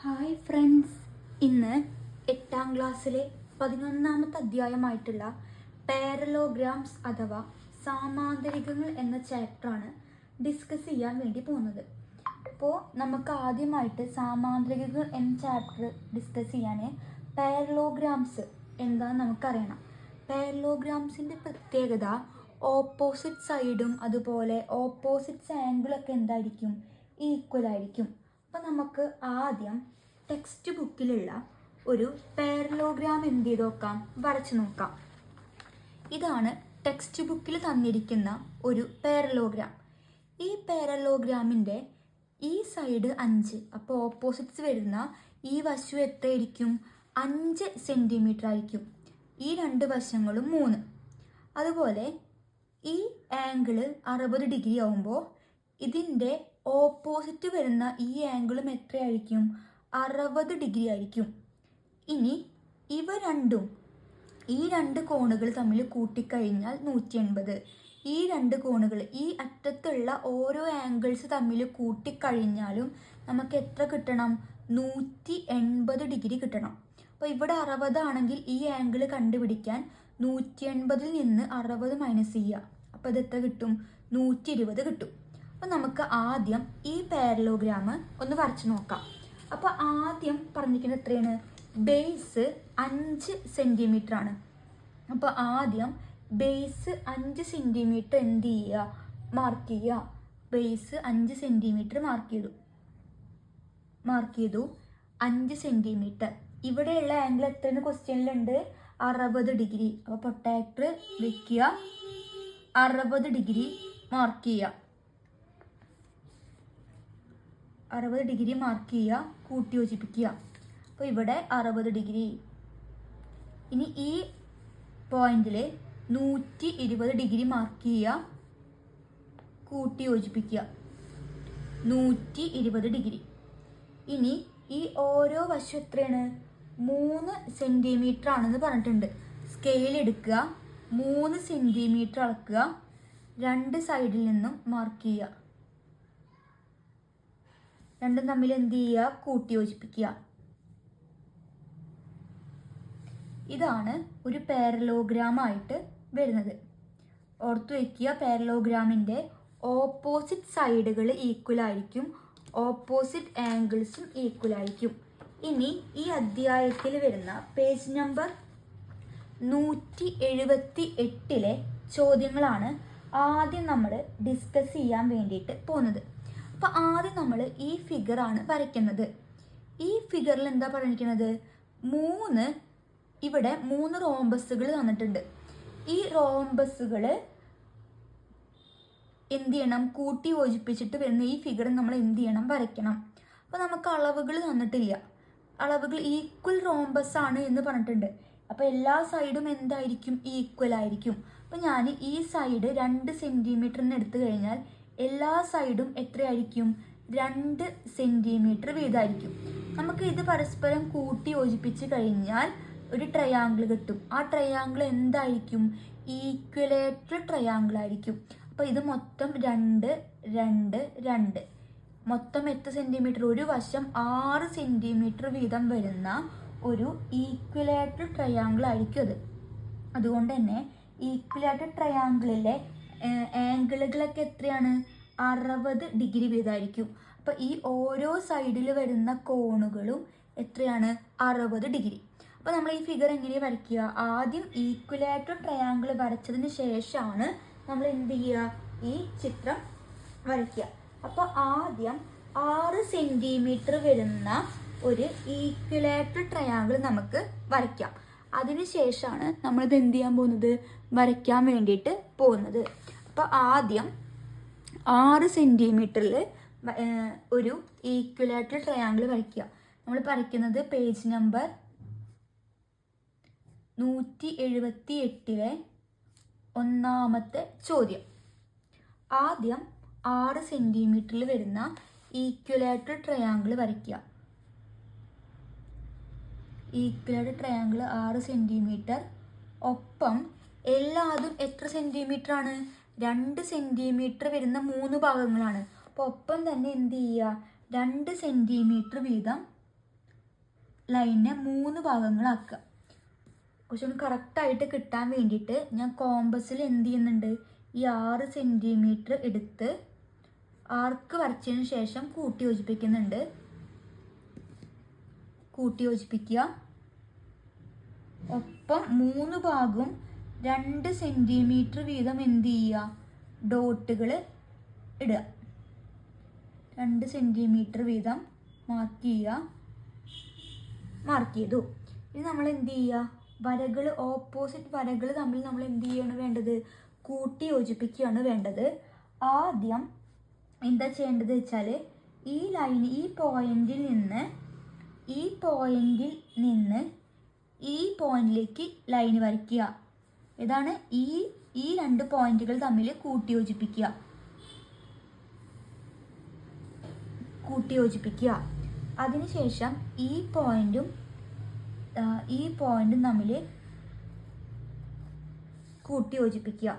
Hi friends, ഇന്ന് 8ാം ക്ലാസ്സിലെ 11ാമത്തെ അധ്യായമായിട്ടുള്ള parallelograms അഥവാ സാമാന്തരികങ്ങൾ എന്ന ചാപ്റ്ററാണ് ഡിസ്കസ് ചെയ്യാൻ വേണ്ടി പോകുന്നത്. അപ്പോൾ നമുക്ക് ആദ്യമായിട്ട് സാമാന്തരികങ്ങൾ എന്ന ചാപ്റ്റർ ഡിസ്കസ് ചെയ്യാൻ പാരലോഗ്രാംസ് എന്താണെന്ന് നമുക്കറിയണം. പാരലോഗ്രാംസിൻ്റെ പ്രത്യേകത ഓപ്പോസിറ്റ് സൈഡും അതുപോലെ ഓപ്പോസിറ്റ് ആംഗിളൊക്കെ എന്തായിരിക്കും, ഈക്വൽ ആയിരിക്കും. അപ്പോൾ നമുക്ക് ആദ്യം ടെക്സ്റ്റ് ബുക്കിലുള്ള ഒരു പാരലോഗ്രാം എന്ത് ചെയ്ത് നോക്കാം, വരച്ച് നോക്കാം. ഇതാണ് ടെക്സ്റ്റ് ബുക്കിൽ തന്നിരിക്കുന്ന ഒരു പാരലോഗ്രാം. ഈ പാരലോഗ്രാമിൻ്റെ ഈ സൈഡ് 5, അപ്പോൾ ഓപ്പോസിറ്റ്സ് വരുന്ന ഈ വശം എത്രയായിരിക്കും, 5 സെൻറ്റിമീറ്റർ ആയിരിക്കും. ഈ രണ്ട് വശങ്ങളും 3. അതുപോലെ ഈ ആംഗിള് 60 ഡിഗ്രി ആവുമ്പോൾ ഇതിൻ്റെ ഓപ്പോസിറ്റ് വരുന്ന ഈ ആംഗിളും എത്രയായിരിക്കും, 60 ഡിഗ്രി ആയിരിക്കും. ഇനി ഇവ രണ്ടും ഈ രണ്ട് കോണുകൾ തമ്മിൽ കൂട്ടിക്കഴിഞ്ഞാൽ 180. ഈ രണ്ട് കോണുകൾ ഈ അറ്റത്തുള്ള ഓരോ ആംഗിൾസ് തമ്മിൽ കൂട്ടിക്കഴിഞ്ഞാലും നമുക്ക് എത്ര കിട്ടണം, 180 ഡിഗ്രി കിട്ടണം. അപ്പോൾ ഇവിടെ 60 ആണെങ്കിൽ ഈ ആംഗിൾ കണ്ടുപിടിക്കാൻ 180 നിന്ന് 60 മൈനസ് ചെയ്യുക. അപ്പോൾ ഇത് എത്ര കിട്ടും, 120 കിട്ടും. അപ്പോൾ നമുക്ക് ആദ്യം ഈ പാരലോഗ്രാം ഒന്ന് വരച്ച് നോക്കാം. അപ്പോൾ ആദ്യം പറഞ്ഞിരിക്കുന്നത് എത്രയാണ്, ബേസ് 5 സെൻറ്റിമീറ്റർ ആണ്. അപ്പോൾ ആദ്യം ബേസ് 5 സെൻറ്റിമീറ്റർ എന്ത് ചെയ്യുക, മാർക്ക് ചെയ്യുക. ബേസ് 5 സെൻറ്റിമീറ്റർ മാർക്ക് ചെയ്തു 5 സെൻറ്റിമീറ്റർ. ഇവിടെയുള്ള ആംഗിൾ എത്രയെന്ന് ക്വസ്റ്റ്യനിലുണ്ട്, 60 ഡിഗ്രി. അപ്പോൾ പ്രൊട്ടാക്ടർ വെക്കുക, 60 ഡിഗ്രി മാർക്ക് ചെയ്യുക. 60 ഡിഗ്രി മാർക്ക് ചെയ്യുക, കൂട്ടി യോജിപ്പിക്കുക. അപ്പോൾ ഇവിടെ 60 ഡിഗ്രി. ഇനി ഈ പോയിന്റിൽ 120 ഡിഗ്രി മാർക്ക് ചെയ്യുക, കൂട്ടി യോജിപ്പിക്കുക, 120 ഡിഗ്രി. ഇനി ഈ ഓരോ വശം എത്രയാണ്, 3 സെൻറ്റിമീറ്റർ ആണെന്ന് പറഞ്ഞിട്ടുണ്ട്. സ്കെയിൽ എടുക്കുക, 3 സെൻറ്റിമീറ്റർ അളക്കുക, രണ്ട് സൈഡിൽ നിന്നും മാർക്ക് ചെയ്യുക. രണ്ടും തമ്മിൽ എന്ത് ചെയ്യുക, കൂട്ടി യോജിപ്പിക്കുക. ഇതാണ് ഒരു പാരലോഗ്രാം ആയിട്ട് വരുന്നത്. ഓർത്തു വയ്ക്കുക, പാരലോഗ്രാമിൻ്റെ ഓപ്പോസിറ്റ് സൈഡുകൾ ഈക്വൽ ആയിരിക്കും, ഓപ്പോസിറ്റ് ആംഗിൾസും ഈക്വൽ ആയിരിക്കും. ഇനി ഈ അധ്യായത്തിൽ വരുന്ന പേജ് നമ്പർ 178 ചോദ്യങ്ങളാണ് ആദ്യം നമ്മൾ ഡിസ്കസ് ചെയ്യാൻ വേണ്ടിയിട്ട് പോകുന്നത്. അപ്പോൾ ആദ്യം നമ്മൾ ഈ ഫിഗറാണ് വരയ്ക്കുന്നത്. ഈ ഫിഗറിൽ എന്താ പറഞ്ഞിരിക്കുന്നത്, ഇവിടെ 3 റോംബസുകൾ തന്നിട്ടുണ്ട്. ഈ റോംബസുകൾ എന്ത് ചെയ്യണം, കൂട്ടി യോജിപ്പിച്ചിട്ട് വരുന്ന ഈ ഫിഗർ നമ്മൾ എന്ത് ചെയ്യണം, വരയ്ക്കണം. അപ്പോൾ നമുക്ക് അളവുകൾ തന്നിട്ടില്ല, അളവുകൾ ഈക്വൽ റോംബസ് ആണ് എന്ന് പറഞ്ഞിട്ടുണ്ട്. അപ്പോൾ എല്ലാ സൈഡും എന്തായിരിക്കും, ഈക്വൽ ആയിരിക്കും. അപ്പോൾ ഞാൻ ഈ സൈഡ് 2 സെൻറ്റിമീറ്ററിന് എടുത്തു കഴിഞ്ഞാൽ എല്ലാ സൈഡും എത്രയായിരിക്കും, 2 സെൻറ്റിമീറ്റർ വീതമായിരിക്കും. നമുക്ക് ഇത് പരസ്പരം കൂട്ടി യോജിപ്പിച്ച് കഴിഞ്ഞാൽ ഒരു ട്രയാങ്കിൾ കിട്ടും. ആ ട്രയാങ്കിൾ എന്തായിരിക്കും, ഈക്വലേറ്റർ ട്രയാങ്കിൾ ആയിരിക്കും. അപ്പോൾ ഇത് മൊത്തം 2, 2, 2, മൊത്തം എത്ര സെൻറ്റിമീറ്റർ, ഒരു വശം 6 സെൻറ്റിമീറ്റർ വീതം വരുന്ന ഒരു ഈക്വലേറ്റർ ട്രയാങ്കിൾ ആയിരിക്കും അത്. അതുകൊണ്ട് തന്നെ ഈക്വലേറ്റർ ട്രയാങ്കിളിലെ ആംഗിളുകളൊക്കെ എത്രയാണ്, 60 ഡിഗ്രി വീതമായിരിക്കും. അപ്പോൾ ഈ ഓരോ സൈഡിൽ വരുന്ന കോണുകളും എത്രയാണ്, 60 ഡിഗ്രി. അപ്പോൾ നമ്മൾ ഈ ഫിഗർ എങ്ങനെ വരയ്ക്കുക, ആദ്യം ഈക്വലേറ്റർ ട്രയാങ്കിൾ വരച്ചതിന് ശേഷമാണ് നമ്മൾ എന്ത് ചെയ്യുക, ഈ ചിത്രം വരയ്ക്കുക. അപ്പോൾ ആദ്യം 6 സെൻറ്റിമീറ്റർ വരുന്ന ഒരു ഈക്വലേറ്റർ ട്രയാങ്കിൾ നമുക്ക് വരയ്ക്കാം. അതിനുശേഷമാണ് നമ്മളിത് എന്ത് ചെയ്യാൻ പോകുന്നത്, വരയ്ക്കാൻ വേണ്ടിയിട്ട് പോകുന്നത്. അപ്പോൾ ആദ്യം 6 സെൻറ്റിമീറ്ററിൽ ഒരു ഈക്വലേറ്റർ ട്രയാങ്കിൾ വരയ്ക്കുക. നമ്മൾ വരയ്ക്കുന്നത് പേജ് നമ്പർ 178 ഒന്നാമത്തെ ചോദ്യം. ആദ്യം 6 സെൻറ്റിമീറ്ററിൽ വരുന്ന ഈക്വലേറ്റർ ട്രയാങ്കിൾ വരയ്ക്കുക. ഈക്വലേറ്റർ ട്രയാങ്കിൾ 6 സെൻറ്റിമീറ്റർ. ഒപ്പം എല്ലാതും എത്ര സെൻറ്റിമീറ്റർ ആണ്, 2 സെൻറ്റിമീറ്റർ വരുന്ന 3 ഭാഗങ്ങളാണ്. അപ്പോൾ ഒപ്പം തന്നെ എന്ത് ചെയ്യുക, 2 സെൻറ്റിമീറ്റർ വീതം ലൈനിനെ 3 ഭാഗങ്ങളാക്കുക. കുറച്ചുകൂടി കറക്റ്റായിട്ട് കിട്ടാൻ വേണ്ടിയിട്ട് ഞാൻ കോമ്പസിൽ എന്ത് ചെയ്യുന്നുണ്ട്, ഈ 6 സെൻറ്റിമീറ്റർ എടുത്ത് ആർക്ക് വരച്ചതിന് ശേഷം കൂട്ടി യോജിപ്പിക്കുന്നുണ്ട്. കൂട്ടി യോജിപ്പിക്കുക. ഒപ്പം 3 ഭാഗവും 2 സെൻറ്റിമീറ്റർ വീതം എന്ത് ചെയ്യുക, ഡോട്ടുകൾ ഇടുക. 2 സെൻറ്റിമീറ്റർ വീതം മാർക്ക് ചെയ്യുക. മാർക്ക് ചെയ്തു. ഇനി നമ്മൾ എന്ത് ചെയ്യുക, വരകൾ, ഓപ്പോസിറ്റ് വരകൾ തമ്മിൽ നമ്മൾ എന്ത് ചെയ്യാണ് വേണ്ടത്, കൂട്ടി യോജിപ്പിക്കുകയാണ് വേണ്ടത്. ആദ്യം എന്താ ചെയ്യേണ്ടത് വെച്ചാൽ, ഈ ലൈൻ, ഈ പോയിന്റിൽ നിന്ന് ഈ പോയിന്റിലേക്ക് ലൈൻ വരയ്ക്കുക. ഇതാണ് ഈ 2 പോയിന്റുകൾ തമ്മിൽ കൂട്ടി യോജിപ്പിക്കുക. അതിനുശേഷം ഈ പോയിന്റും തമ്മിൽ കൂട്ടി യോജിപ്പിക്കുക.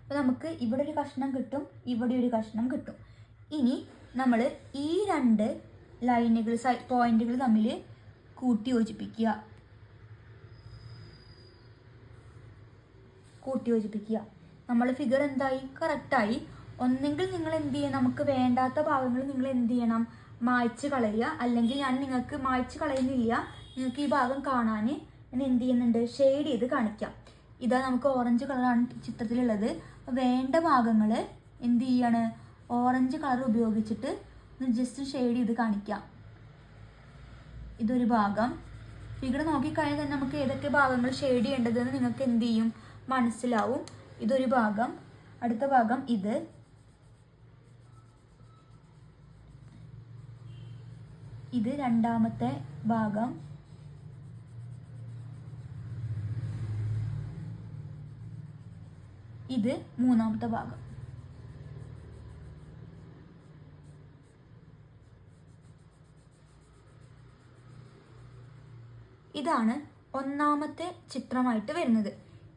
അപ്പോൾ നമുക്ക് ഇവിടെ ഒരു കഷ്ണം കിട്ടും, ഇവിടെ ഒരു കഷ്ണം കിട്ടും. ഇനി നമ്മൾ ഈ 2 ലൈനുകൾ, പോയിന്റുകൾ തമ്മിൽ കൂട്ടി യോജിപ്പിക്കുക. നമ്മൾ ഫിഗർ എന്തായി, കറക്റ്റായി. ഒന്നെങ്കിൽ നിങ്ങൾ എന്ത് ചെയ്യുക, നമുക്ക് വേണ്ടാത്ത ഭാഗങ്ങൾ നിങ്ങൾ എന്ത് ചെയ്യണം, മായ്ച്ച് കളയുക. അല്ലെങ്കിൽ ഞാൻ നിങ്ങൾക്ക് മായ്ച്ച് കളയുന്നില്ല, നിങ്ങൾക്ക് ഈ ഭാഗം കാണാൻ ഞാൻ എന്ത് ചെയ്യുന്നുണ്ട്, ഷെയ്ഡ് ചെയ്ത് കാണിക്കാം. ഇതാ നമുക്ക് ഓറഞ്ച് കളറാണ് ചിത്രത്തിലുള്ളത്. വേണ്ട ഭാഗങ്ങൾ എന്ത് ചെയ്യാണ്, ഓറഞ്ച് കളർ ഉപയോഗിച്ചിട്ട് ജസ്റ്റ് ഷെയ്ഡ് ചെയ്ത് കാണിക്കാം. ഇതൊരു ഭാഗം. ഫിഗർ നോക്കിക്കഴിഞ്ഞാൽ തന്നെ നമുക്ക് ഏതൊക്കെ ഭാഗങ്ങൾ ഷെയ്ഡ് ചെയ്യേണ്ടതെന്ന് നിങ്ങൾക്ക് എന്ത് ചെയ്യും, മനസ്സിലാവും. ഇതൊരു ഭാഗം. അടുത്ത ഭാഗം ഇത് രണ്ടാമത്തെ ഭാഗം. ഇത് മൂന്നാമത്തെ ഭാഗം. ഇതാണ് ഒന്നാമത്തെ ചിത്രമായിട്ട് വരുന്നത്.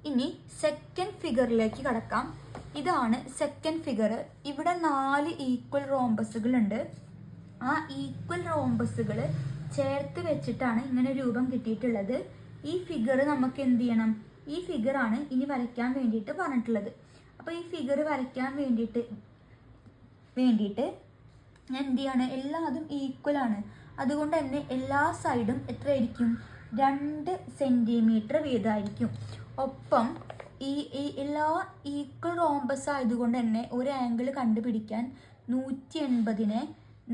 ഇനി സെക്കൻഡ് ഫിഗറിലേക്ക് കടക്കാം. ഇതാണ് സെക്കൻഡ് ഫിഗർ. ഇവിടെ 4 ഈക്വൽ റോംബസുകൾ ഉണ്ട്. ആ ഈക്വൽ റോംബസുകൾ ചേർത്ത് വെച്ചിട്ടാണ് ഇങ്ങനെ രൂപം കിട്ടിയിട്ടുള്ളത്. ഈ ഫിഗർ നമുക്ക് എന്ത് ചെയ്യണം, ഈ ഫിഗറാണ് ഇനി വരയ്ക്കാൻ വേണ്ടിയിട്ട് പറഞ്ഞിട്ടുള്ളത്. അപ്പോൾ ഈ ഫിഗർ വരയ്ക്കാൻ വേണ്ടിയിട്ട് ഞാൻ എന്ത് ചെയ്യാണ്, എല്ലാതും ഈക്വൽ ആണ്. അതുകൊണ്ട് തന്നെ എല്ലാ സൈഡും എത്രയായിരിക്കും, 2 സെൻറ്റിമീറ്റർ വീതമായിരിക്കും. ഒപ്പം ഈ എല്ലാ ഈക്വൽ റോംബസ് ആയതുകൊണ്ട് തന്നെ ഒരു ആംഗിൾ കണ്ടുപിടിക്കാൻ 180നെ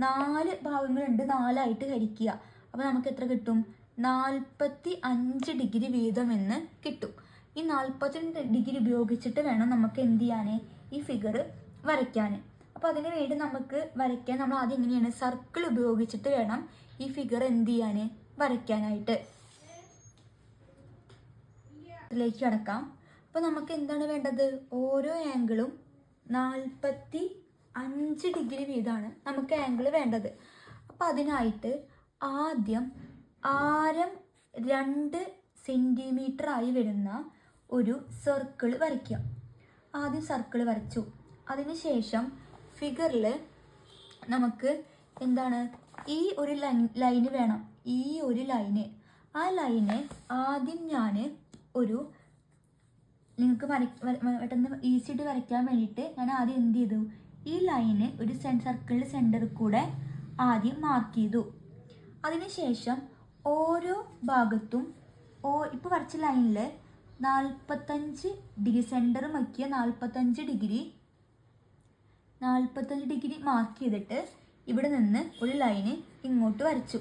4 ഭാഗങ്ങളുണ്ട്, 4ആയിട്ട് ഹരിക്കുക. അപ്പോൾ നമുക്ക് എത്ര കിട്ടും, 45 ഡിഗ്രി വീതം എന്ന് കിട്ടും. ഈ 45 ഡിഗ്രി ഉപയോഗിച്ചിട്ട് വേണം നമുക്ക് എന്ത് ചെയ്യാൻ, ഈ ഫിഗർ വരയ്ക്കാൻ. അപ്പോൾ അതിന് വേണ്ടി നമുക്ക് വരയ്ക്കാൻ നമ്മൾ ആദ്യം എങ്ങനെയാണ്, സർക്കിൾ ഉപയോഗിച്ചിട്ട് വേണം ഈ ഫിഗർ എന്ത് ചെയ്യാൻ, വരയ്ക്കാനായിട്ട്. ഇതിലേക്ക് കടക്കാം. അപ്പോൾ നമുക്ക് എന്താണ് വേണ്ടത്, ഓരോ ആംഗിളും 45 ഡിഗ്രി വീതമാണ് നമുക്ക് ആംഗിൾ വേണ്ടത്. അപ്പോൾ അതിനായിട്ട് ആദ്യം ആരം 2 സെൻറ്റിമീറ്റർ ആയി വരുന്ന ഒരു സർക്കിൾ വരയ്ക്കുക. ആദ്യം സർക്കിൾ വരച്ചു. അതിനുശേഷം ഫിഗറിൽ നമുക്ക് എന്താണ്, ഈ ഒരു ലൈന് വേണം, ഈ ഒരു ലൈന്. ആ ലൈന് ആദ്യം ഞാൻ നിങ്ങൾക്ക് പെട്ടെന്ന് ഈസി ആയിട്ട് വരയ്ക്കാൻ വേണ്ടിയിട്ട് ഞാൻ ആദ്യം എന്ത് ചെയ്തു, ഈ ലൈന് ഒരു സർക്കിളിൻ്റെ സെൻറ്ററിൽ കൂടെ ആദ്യം മാർക്ക് ചെയ്തു. അതിനുശേഷം ഓരോ ഭാഗത്തും ഇപ്പോൾ വരച്ച ലൈനിൽ 45 ഡിഗ്രി സെൻറ്റർ വയ്ക്കുക. 45 ഡിഗ്രി മാർക്ക് ചെയ്തിട്ട് ഇവിടെ നിന്ന് ഒരു ലൈന് ഇങ്ങോട്ട് വരച്ചു.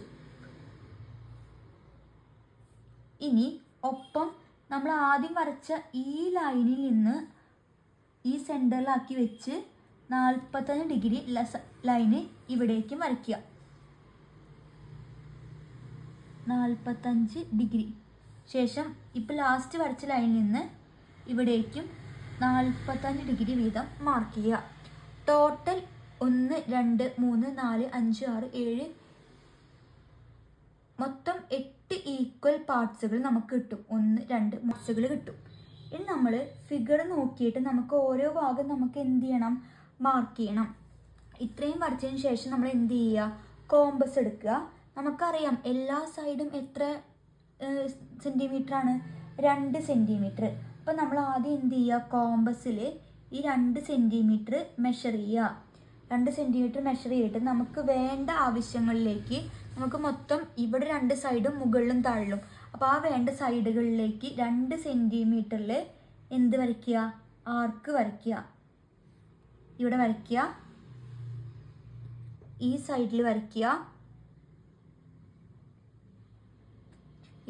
ഇനി ഒപ്പം നമ്മൾ ആദ്യം വരച്ച ഈ ലൈനിൽ നിന്ന് ഈ സെൻറ്ററിലാക്കി വെച്ച് 45 ഡിഗ്രി ലൈന് ഇവിടേക്കും വരയ്ക്കുക. 45 ഡിഗ്രി ശേഷം ഇപ്പോൾ ലാസ്റ്റ് വരച്ച ലൈനിൽ നിന്ന് ഇവിടേക്കും 45 ഡിഗ്രി വീതം മാർക്ക് ചെയ്യുക. ടോട്ടൽ 1 2 3 4 5 6 7 മൊത്തം 8 ഈക്വൽ പാർട്സുകൾ നമുക്ക് കിട്ടും. 1 2 പാർട്സുകൾ കിട്ടും. ഇനി നമ്മൾ ഫിഗർ നോക്കിയിട്ട് നമുക്ക് ഓരോ ഭാഗം നമുക്ക് എന്ത് ചെയ്യണം, മാർക്ക് ചെയ്യണം. ഇത്രയും വരച്ചതിന് ശേഷം നമ്മൾ എന്ത് ചെയ്യുക, കോമ്പസ് എടുക്കുക. നമുക്കറിയാം എല്ലാ സൈഡും എത്ര സെൻറ്റിമീറ്ററാണ്? 2 സെൻറ്റിമീറ്റർ. അപ്പോൾ നമ്മൾ ആദ്യം എന്ത് ചെയ്യുക? കോമ്പസിൽ ഈ 2 സെൻറ്റിമീറ്റർ മെഷർ ചെയ്യുക. 2 സെൻറ്റിമീറ്റർ മെഷർ ചെയ്തിട്ട് നമുക്ക് വേണ്ട ആവശ്യങ്ങളിലേക്ക് നമുക്ക് മൊത്തം ഇവിടെ 2 സൈഡും മുകളിലും താഴിലും, അപ്പോൾ ആ വേണ്ട സൈഡുകളിലേക്ക് 2 സെൻറ്റിമീറ്ററിൽ എന്ത് വരയ്ക്കുക? ആർക്ക് വരയ്ക്കുക. ഇവിടെ വരയ്ക്കുക, ഈ സൈഡിൽ വരയ്ക്കുക,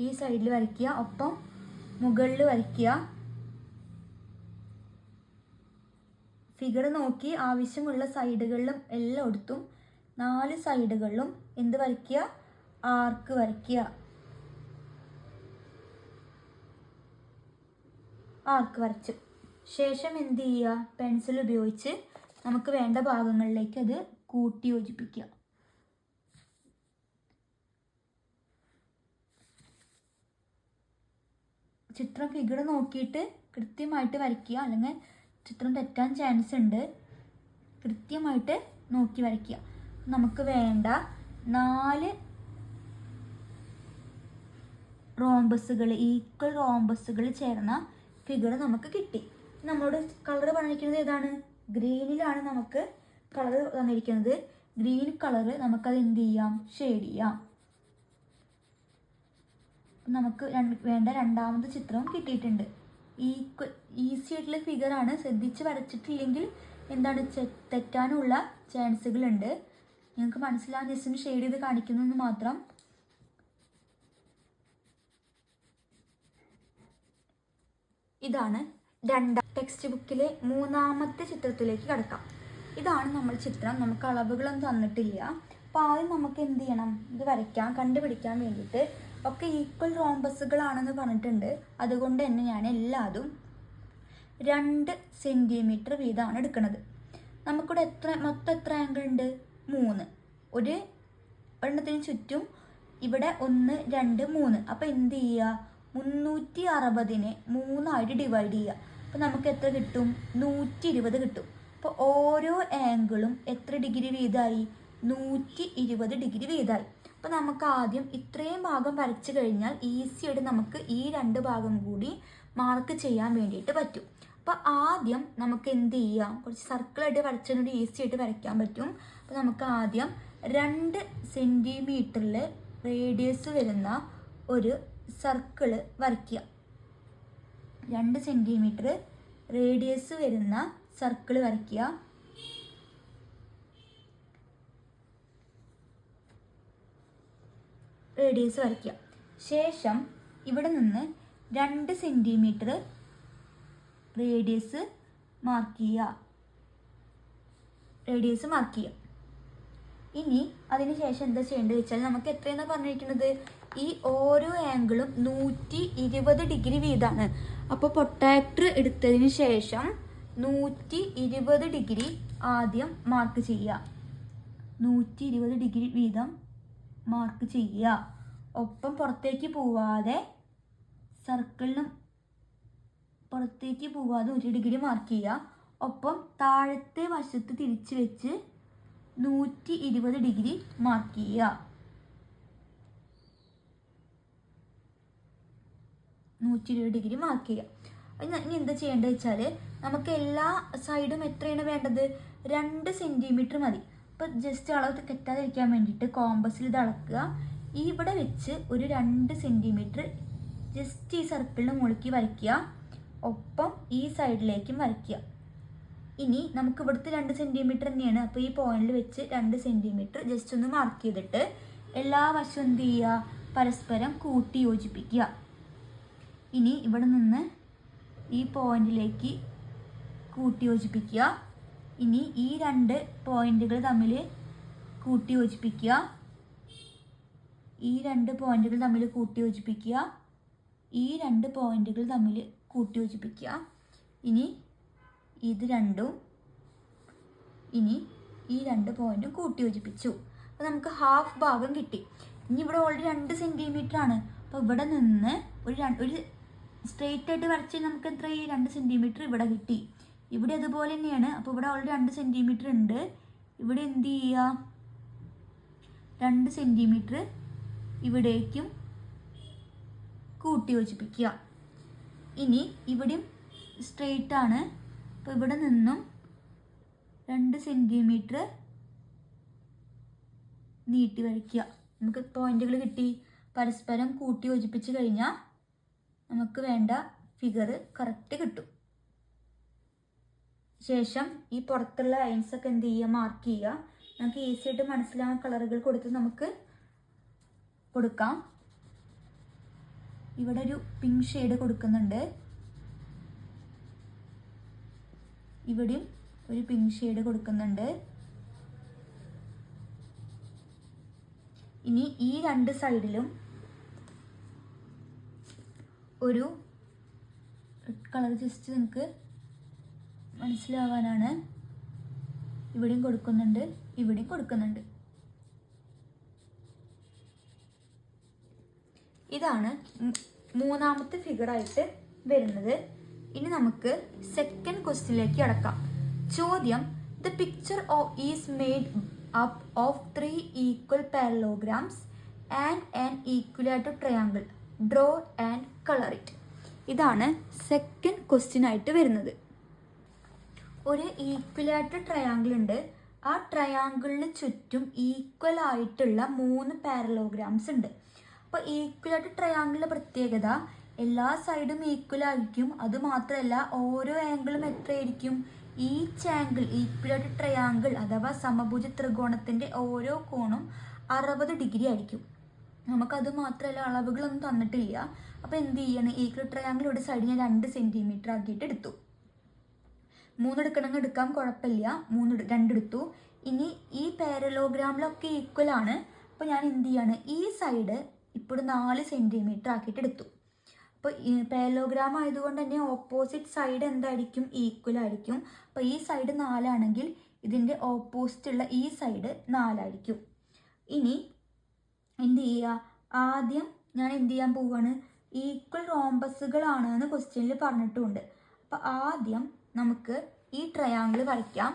ഈ സൈഡിൽ വരയ്ക്കുക, ഒപ്പം മുകളിൽ വരയ്ക്കുക. ഫിഗർ നോക്കി ആവശ്യമുള്ള സൈഡുകളിലും എല്ലായിടത്തും 4 സൈഡുകളിലും എന്ത് വരയ്ക്കുക? ആർക്ക് വരയ്ക്കുക. ആർക്ക് വരച്ചു ശേഷം എന്ത് ചെയ്യുക? പെൻസിൽ ഉപയോഗിച്ച് നമുക്ക് വേണ്ട ഭാഗങ്ങളിലേക്ക് അത് കൂട്ടി യോജിപ്പിക്കുക. ചിത്രം ഫിഗർ നോക്കിയിട്ട് കൃത്യമായിട്ട് വരയ്ക്കുക, അല്ലെങ്കിൽ ചിത്രം തെറ്റാൻ ചാൻസ് ഉണ്ട്. കൃത്യമായിട്ട് നോക്കി വരയ്ക്കുക. നമുക്ക് വേണ്ട 4 റോംബസുകൾ, ഈക്വൽ റോംബസുകൾ ചേർന്ന ഫിഗർ നമുക്ക് കിട്ടി. നമ്മളോട് കളർ പറഞ്ഞിരിക്കുന്നത് ഏതാണ്? ഗ്രീനിലാണ് നമുക്ക് കളർ തന്നിരിക്കുന്നത്. ഗ്രീൻ കളർ നമുക്കത് എന്ത് ചെയ്യാം? ഷെയ്ഡ് ചെയ്യാം. നമുക്ക് വേണ്ട രണ്ടാമത്തെ ചിത്രവും കിട്ടിയിട്ടുണ്ട്. ഈസി ആയിട്ടുള്ള ഫിഗറാണ്. ശ്രദ്ധിച്ച് വരച്ചിട്ടില്ലെങ്കിൽ എന്താണ് തെറ്റാനുള്ള ചാൻസുകളുണ്ട്. നിങ്ങൾക്ക് മനസ്സിലാകാൻ ജസ്റ്റ് ഷെയ്ഡ് ചെയ്ത് കാണിക്കുന്നതെന്ന് മാത്രം. ഇതാണ് ടെക്സ്റ്റ് ബുക്കിലെ 3ാമത്തെ ചിത്രത്തിലേക്ക് കടക്കാം. ഇതാണ് നമ്മൾ ചിത്രം. നമുക്ക് അളവുകളൊന്നും തന്നിട്ടില്ല. അപ്പോൾ ആദ്യം നമുക്ക് എന്ത് ചെയ്യണം? ഇത് വരയ്ക്കാൻ കണ്ടുപിടിക്കാൻ വേണ്ടിയിട്ട് ഒക്കെ ഈക്വൽ റോംബസുകളാണെന്ന് പറഞ്ഞിട്ടുണ്ട്. അതുകൊണ്ട് തന്നെ ഞാൻ എല്ലാതും 2 സെൻറ്റിമീറ്റർ വീതമാണ് എടുക്കുന്നത്. നമുക്കിവിടെ മൊത്തം എത്ര ആംഗിൾ ഉണ്ട്? 3. ഒരു എണ്ണത്തിന് ചുറ്റും ഇവിടെ 1, 2, 3. അപ്പോൾ എന്ത് ചെയ്യുക? 360നെ 3ആയിട്ട് ഡിവൈഡ് ചെയ്യുക. അപ്പോൾ നമുക്ക് എത്ര കിട്ടും? 120 കിട്ടും. അപ്പോൾ ഓരോ ആംഗിളും എത്ര ഡിഗ്രി വീതമായി? 120 ഡിഗ്രി വീതമായി. അപ്പോൾ നമുക്ക് ആദ്യം ഇത്രയും ഭാഗം വരച്ചു കഴിഞ്ഞാൽ ഈസി ആയിട്ട് നമുക്ക് ഈ 2 ഭാഗം കൂടി മാർക്ക് ചെയ്യാൻ വേണ്ടിയിട്ട് പറ്റും. അപ്പോൾ ആദ്യം നമുക്ക് എന്ത് ചെയ്യാം? കുറച്ച് സർക്കിളായിട്ട് വരച്ചതിനോട് ഈസി ആയിട്ട് വരയ്ക്കാൻ പറ്റും. അപ്പോൾ നമുക്ക് ആദ്യം 2 സെൻറ്റിമീറ്ററിൽ റേഡിയസ് വരുന്ന ഒരു സർക്കിള് വരയ്ക്കുക. 2 സെൻറ്റിമീറ്റർ റേഡിയസ് വരുന്ന സർക്കിള് വരയ്ക്കുക. റേഡിയസ് വരയ്ക്കുക. ശേഷം ഇവിടെ നിന്ന് 2 സെൻറ്റിമീറ്റർ റേഡിയസ് മാർക്ക് ചെയ്യുക. റേഡിയസ് മാർക്ക് ചെയ്യുക. ഇനി അതിന് ശേഷം എന്താ ചെയ്യേണ്ടത് വെച്ചാൽ നമുക്ക് എത്രയെന്നാ പറഞ്ഞിരിക്കുന്നത്? ഈ ഓരോ ആംഗിളും 120 ഡിഗ്രി വീതമാണ്. അപ്പോൾ പ്രൊട്ടക്ടർ എടുത്തതിന് ശേഷം 120 ഡിഗ്രി ആദ്യം മാർക്ക് ചെയ്യുക. 120 ഡിഗ്രി വീതം മാർക്ക് ചെയ്യുക. ഒപ്പം പുറത്തേക്ക് പോവാതെ സർക്കിളിനും പുറത്തേക്ക് പോവാതെ 1 ഡിഗ്രി മാർക്ക് ചെയ്യുക. ഒപ്പം താഴത്തെ വശത്ത് തിരിച്ച് വെച്ച് 120 ഡിഗ്രി മാർക്ക് ചെയ്യുക. 120 ഡിഗ്രി മാർക്ക് ചെയ്യുക. ഇനി എന്താ ചെയ്യേണ്ടത് വെച്ചാൽ നമുക്ക് എല്ലാ സൈഡും എത്രയാണ് വേണ്ടത്? 2 സെൻറ്റിമീറ്റർ മതി. അപ്പോൾ ജസ്റ്റ് അളവ് തെറ്റാതിരിക്കാൻ വേണ്ടിയിട്ട് കോമ്പസിൽ ഇത് അളക്കുക. ഇവിടെ വെച്ച് ഒരു 2 സെൻറ്റിമീറ്റർ ജസ്റ്റ് ഈ സർക്കിളിന് മുകളിലേക്ക് വരയ്ക്കുക. ഒപ്പം ഈ സൈഡിലേക്കും വരയ്ക്കുക. ഇനി നമുക്ക് ഇവിടുത്തെ 2 സെൻറ്റിമീറ്റർ തന്നെയാണ്. അപ്പോൾ ഈ പോയിന്റിൽ വെച്ച് 2 സെൻറ്റിമീറ്റർ ജസ്റ്റ് ഒന്ന് മാർക്ക് ചെയ്തിട്ട് എല്ലാ വശവും എന്ത് ചെയ്യുക? പരസ്പരം കൂട്ടി യോജിപ്പിക്കുക. ഇനി ഇവിടെ നിന്ന് ഈ പോയിന്റിലേക്ക് കൂട്ടി യോജിപ്പിക്കുക. ഇനി ഈ 2 പോയിന്റുകൾ തമ്മിൽ കൂട്ടി യോജിപ്പിക്കുക. ഈ 2 പോയിന്റുകൾ തമ്മിൽ കൂട്ടി യോജിപ്പിക്കുക. ഈ 2 പോയിന്റുകൾ തമ്മിൽ കൂട്ടി യോജിപ്പിക്കുക. ഇനി ഇത് രണ്ടും, ഇനി ഈ 2 പോയിന്റും കൂട്ടി യോജിപ്പിച്ചു. അപ്പോൾ നമുക്ക് ഹാഫ് ഭാഗം കിട്ടി. ഇനി ഇവിടെ ഓൾറെഡി 2 സെൻറ്റിമീറ്റർ ആണ്. അപ്പോൾ ഇവിടെ നിന്ന് ഒരു സ്ട്രെയിറ്റ് ആയിട്ട് വരച്ച് നമുക്ക് എത്ര 2 സെൻറ്റിമീറ്റർ ഇവിടെ കിട്ടി. ഇവിടെ അതുപോലെ തന്നെയാണ്. അപ്പോൾ ഇവിടെ ഓൾറെഡി 2 സെൻറ്റിമീറ്റർ ഉണ്ട്. ഇവിടെ എന്ത് ചെയ്യുക? 2 സെൻറ്റിമീറ്റർ ഇവിടേക്കും കൂട്ടി യോജിപ്പിക്കുക. ഇനി ഇവിടെയും സ്ട്രെയിറ്റ് ആണ്. അപ്പോൾ ഇവിടെ നിന്നും 2 സെൻറ്റിമീറ്റർ നീട്ടി വരയ്ക്കുക. നമുക്ക് പോയിന്റുകൾ കിട്ടി. പരസ്പരം കൂട്ടി യോജിപ്പിച്ച് കഴിഞ്ഞാൽ നമുക്ക് വേണ്ട ഫിഗർ കറക്റ്റ് കിട്ടും. ശേഷം ഈ പുറത്തുള്ള ലൈൻസൊക്കെ എന്ത് ചെയ്യുക, മാർക്ക് ചെയ്യുക. നമുക്ക് ഈസി ആയിട്ട് മനസ്സിലാവുന്ന കളറുകൾ കൊടുത്ത് നമുക്ക് കൊടുക്കാം. ഇവിടെ ഒരു പിങ്ക് ഷെയ്ഡ് കൊടുക്കുന്നുണ്ട്. ഇവിടെയും ഒരു പിങ്ക് ഷെയ്ഡ് കൊടുക്കുന്നുണ്ട്. ഇനി ഈ 2 സൈഡിലും ഒരു കളർ ജസ്റ്റ് നിങ്ങൾക്ക് മനസ്സിലാവാനാണ്. ഇവിടെയും കൊടുക്കുന്നുണ്ട്, ഇവിടെയും കൊടുക്കുന്നുണ്ട്. ഇതാണ് 3ാമത്തെ ഫിഗറായിട്ട് വരുന്നത്. ഇനി നമുക്ക് സെക്കൻഡ് ക്വസ്റ്റ്യനിലേക്ക് കടക്കാം. ചോദ്യം: the picture is made up of 3 equal parallelograms and an equilateral triangle. Draw and colour it. ഇതാണ് സെക്കൻഡ് ക്വസ്റ്റ്യൻ ആയിട്ട് വരുന്നത്. ഒരു ഈക്വലാറ്റർ ട്രയാങ്കിൾ ഉണ്ട്. ആ ട്രയാങ്കിളിന് ചുറ്റും ഈക്വൽ ആയിട്ടുള്ള 3 പാരലോഗ്രാംസ് ഉണ്ട്. അപ്പോൾ ഈക്വലാറ്റർ ട്രയാങ്കിളിൻ്റെ പ്രത്യേകത എല്ലാ സൈഡും ഈക്വൽ ആയിരിക്കും. അതുമാത്രമല്ല ഓരോ ആംഗിളും എത്രയായിരിക്കും? ഈച്ച് ആംഗിൾ ഈക്വലാറ്റർ ട്രയാങ്കിൾ അഥവാ സമഭുജ ത്രികോണത്തിൻ്റെ ഓരോ കോണും 60 ഡിഗ്രി ആയിരിക്കും. നമുക്കത് മാത്രമല്ല അളവുകളൊന്നും തന്നിട്ടില്ല. അപ്പോൾ എന്ത് ചെയ്യണം? ഈക്വൽ ട്രയാങ്കിൾ ഒരു സൈഡ് ഞാൻ 2 സെൻറ്റിമീറ്റർ ആക്കിയിട്ട് എടുത്തു. 3 എടുക്കണമെങ്കിൽ എടുക്കാം, കുഴപ്പമില്ല. 2 എടുത്തു. ഇനി ഈ പാരലോഗ്രാമിലൊക്കെ ഈക്വൽ ആണ്. അപ്പോൾ ഞാൻ എന്ത് ചെയ്യാണ്? ഈ സൈഡ് ഇപ്പോൾ 4 സെൻറ്റിമീറ്റർ ആക്കിയിട്ട് എടുത്തു. അപ്പോൾ ഈ പാരലോഗ്രാം ആയതുകൊണ്ട് തന്നെ ഓപ്പോസിറ്റ് സൈഡ് എന്തായിരിക്കും? ഈക്വൽ ആയിരിക്കും. അപ്പോൾ ഈ സൈഡ് 4 ആണെങ്കിൽ ഇതിൻ്റെ ഓപ്പോസിറ്റുള്ള ഈ സൈഡ് 4 ആയിരിക്കും. ഇനി എന്ത് ചെയ്യുക? ആദ്യം ഞാൻ എന്ത് ചെയ്യാൻ പോവുകയാണ്? ഈക്വൽ റോംബസുകളാണ് എന്ന് ക്വസ്റ്റ്യനിൽ പറഞ്ഞിട്ടുമുണ്ട്. അപ്പോൾ ആദ്യം നമുക്ക് ഈ ട്രയാങ്കിൾ വരയ്ക്കാം.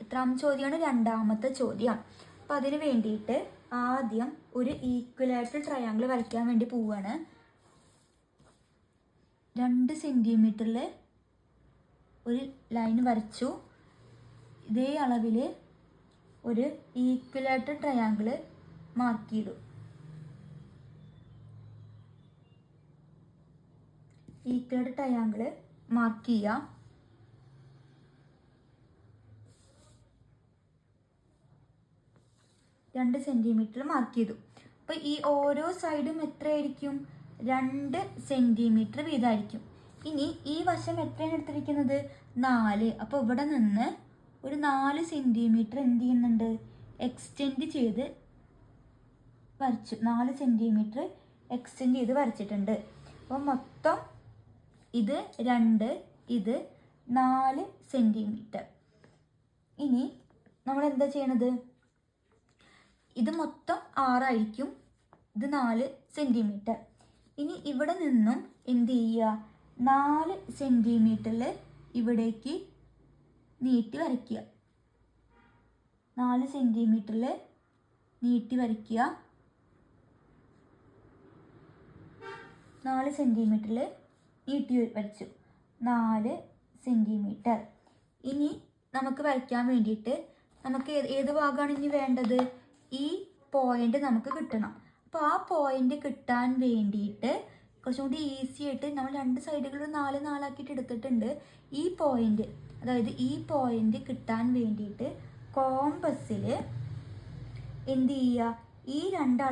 എത്രാമത്തെ ചോദ്യമാണ്? 2ാമത്തെ ചോദ്യം. അപ്പോൾ അതിന് വേണ്ടിയിട്ട് ആദ്യം ഒരു ഈക്വലാറ്റർ ട്രയാങ്കിൾ വരയ്ക്കാൻ വേണ്ടി പോവുകയാണ്. 2 സെൻറ്റിമീറ്ററിൽ ഒരു ലൈൻ വരച്ചു. ഇതേ അളവിൽ ഒരു ഈക്വലാറ്റർ ട്രയാങ്കിൾ മാർക്ക് ചെയ്തു. ഈക്വലാറ്റർ ട്രയാങ്കിൾ മാർക്ക് ചെയ്യുക. രണ്ട് സെൻറ്റിമീറ്റർ മാർക്ക് ചെയ്തു. അപ്പോൾ ഈ ഓരോ സൈഡും എത്രയായിരിക്കും? 2 സെൻറ്റിമീറ്റർ വീതമായിരിക്കും. ഇനി ഈ വശം എത്രയാണ് എടുത്തിരിക്കുന്നത്? 4. അപ്പോൾ ഇവിടെ നിന്ന് ഒരു 4 സെൻറ്റിമീറ്റർ എന്ത് ചെയ്യുന്നുണ്ട്? എക്സ്റ്റെൻഡ് ചെയ്ത് വരച്ചു. 4 സെൻറ്റിമീറ്റർ എക്സ്റ്റെൻഡ് ചെയ്ത് വരച്ചിട്ടുണ്ട്. അപ്പോൾ മൊത്തം ഇത് 2, ഇത് 4 സെൻറ്റിമീറ്റർ. ഇനി നമ്മൾ എന്താ ചെയ്യണത്? ഇത് മൊത്തം 6 ആയിരിക്കും, ഇത് 4 സെൻറ്റിമീറ്റർ. ഇനി ഇവിടെ നിന്നും എന്ത് ചെയ്യുക? 4 സെൻറ്റിമീറ്ററിൽ ഇവിടേക്ക് നീട്ടി വരയ്ക്കുക. 4 സെൻറ്റിമീറ്ററിൽ നീട്ടി വരയ്ക്കുക. 4 സെൻറ്റിമീറ്ററിൽ നീട്ടി വരച്ചു. 4 സെൻറ്റിമീറ്റർ. ഇനി നമുക്ക് വരയ്ക്കാൻ വേണ്ടിയിട്ട് നമുക്ക് ഏത് ഭാഗമാണ് ഇനി വേണ്ടത്? ഈ പോയിന്റ് നമുക്ക് കിട്ടണം. അപ്പോൾ ആ പോയിന്റ് കിട്ടാൻ വേണ്ടിയിട്ട് കുറച്ചും കൂടി ഈസി ആയിട്ട് നമ്മൾ 2 സൈഡുകളിൽ 4 ആക്കിയിട്ട് എടുത്തിട്ടുണ്ട്. ഈ പോയിന്റ്, അതായത് ഈ പോയിന്റ് കിട്ടാൻ വേണ്ടിയിട്ട് കോമ്പസിൽ എന്ത് ചെയ്യുക? ഈ 2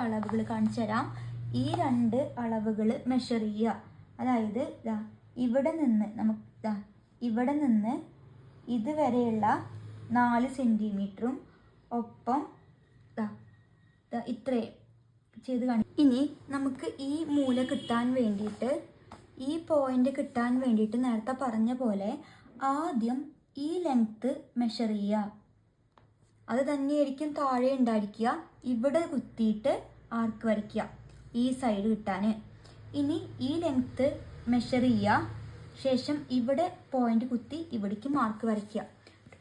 അളവുകൾ കാണിച്ചു തരാം. ഈ 2 അളവുകൾ മെഷർ ചെയ്യുക. അതായത് ഇവിടെ നിന്ന് ഇതുവരെയുള്ള 4 സെൻറ്റിമീറ്ററും ഒപ്പം ഇത്രയും ചെയ്ത് കാണിക്കും. ഇനി നമുക്ക് ഈ മൂല കിട്ടാൻ വേണ്ടിയിട്ട്, ഈ പോയിന്റ് കിട്ടാൻ വേണ്ടിയിട്ട് നേരത്തെ പറഞ്ഞ പോലെ ആദ്യം ഈ ലെങ്ത്ത് മെഷർ ചെയ്യുക. അത് തന്നെയായിരിക്കും താഴെ ഉണ്ടായിരിക്കുക. ഇവിടെ കുത്തിയിട്ട് ആർക്ക് വരയ്ക്കുക, ഈ സൈഡ് കിട്ടാൻ. ഇനി ഈ ലെങ്ത്ത് മെഷർ ചെയ്യുക. ശേഷം ഇവിടെ പോയിന്റ് കുത്തി ഇവിടേക്ക് മാർക്ക് വരയ്ക്കുക.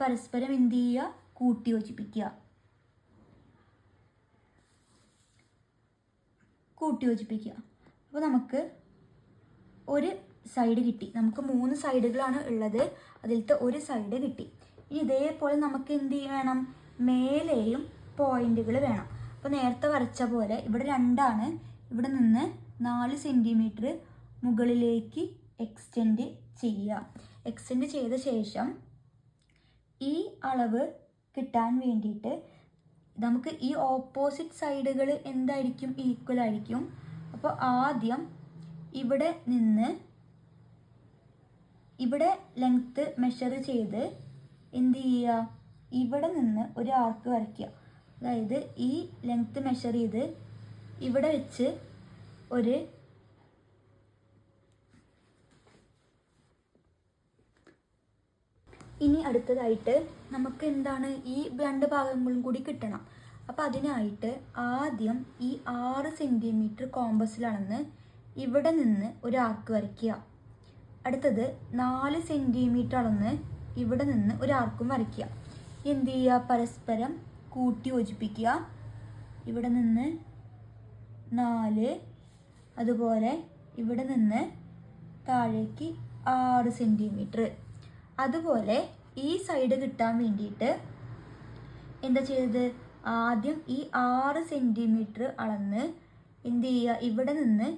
പരസ്പരം എന്ത് ചെയ്യുക? കൂട്ടി യോജിപ്പിക്കുക. കൂട്ടി യോജിപ്പിക്കുക. അപ്പോൾ നമുക്ക് ഒരു സൈഡ് കിട്ടി. നമുക്ക് 3 സൈഡുകളാണ് ഉള്ളത്, അതിലത്തെ ഒരു സൈഡ് കിട്ടി. ഇനി ഇതേപോലെ നമുക്ക് എന്ത് വേണം, മേലെയും പോയിന്റുകൾ വേണം. അപ്പോൾ നേരത്തെ വരച്ച പോലെ ഇവിടെ 2ആണ്, ഇവിടെ നിന്ന് 4 സെൻറ്റിമീറ്റർ മുകളിലേക്ക് എക്സ്റ്റെൻഡ് ചെയ്യുക. എക്സ്റ്റെൻഡ് ചെയ്ത ശേഷം ഈ അളവ് കിട്ടാൻ വേണ്ടിയിട്ട് നമുക്ക് ഈ ഓപ്പോസിറ്റ് സൈഡുകൾ എന്തായിരിക്കും, ഈക്വൽ ആയിരിക്കും. അപ്പോൾ ആദ്യം ഇവിടെ നിന്ന് ഇവിടെ ലെങ്ത്ത് മെഷർ ചെയ്ത് എന്ത് ചെയ്യുക, ഇവിടെ നിന്ന് ഒരു ആർക്ക് വരയ്ക്കുക. അതായത് ഈ ലെങ്ത്ത് മെഷർ ചെയ്ത് ഇവിടെ വെച്ച് ഒരു ഇനി അടുത്തതായിട്ട് നമുക്ക് എന്താണ്, ഈ 2 ഭാഗങ്ങളും കൂടി കിട്ടണം. അപ്പോൾ അതിനായിട്ട് ആദ്യം ഈ 6 സെൻറ്റിമീറ്റർ കോമ്പസിലാണെന്ന് ഇവിടെ നിന്ന് ഒരു ആർക്ക് വരയ്ക്കുക. അടുത്തത് 4 സെൻറ്റിമീറ്റർ അളന്ന് ഇവിടെ നിന്ന് ഒരു ആർക്കും വരയ്ക്കുക. എന്ത് ചെയ്യുക, പരസ്പരം കൂട്ടി യോജിപ്പിക്കുക. ഇവിടെ നിന്ന് 4, അതുപോലെ ഇവിടെ നിന്ന് താഴേക്ക് 6 സെൻറ്റിമീറ്റർ. അതുപോലെ ഈ സൈഡ് കിട്ടാൻ വേണ്ടിയിട്ട് എന്താ ചെയ്തത്, ആദ്യം ഈ 6 സെൻറ്റിമീറ്റർ അളന്ന് എന്ത് ചെയ്യുക, ഇവിടെ നിന്ന്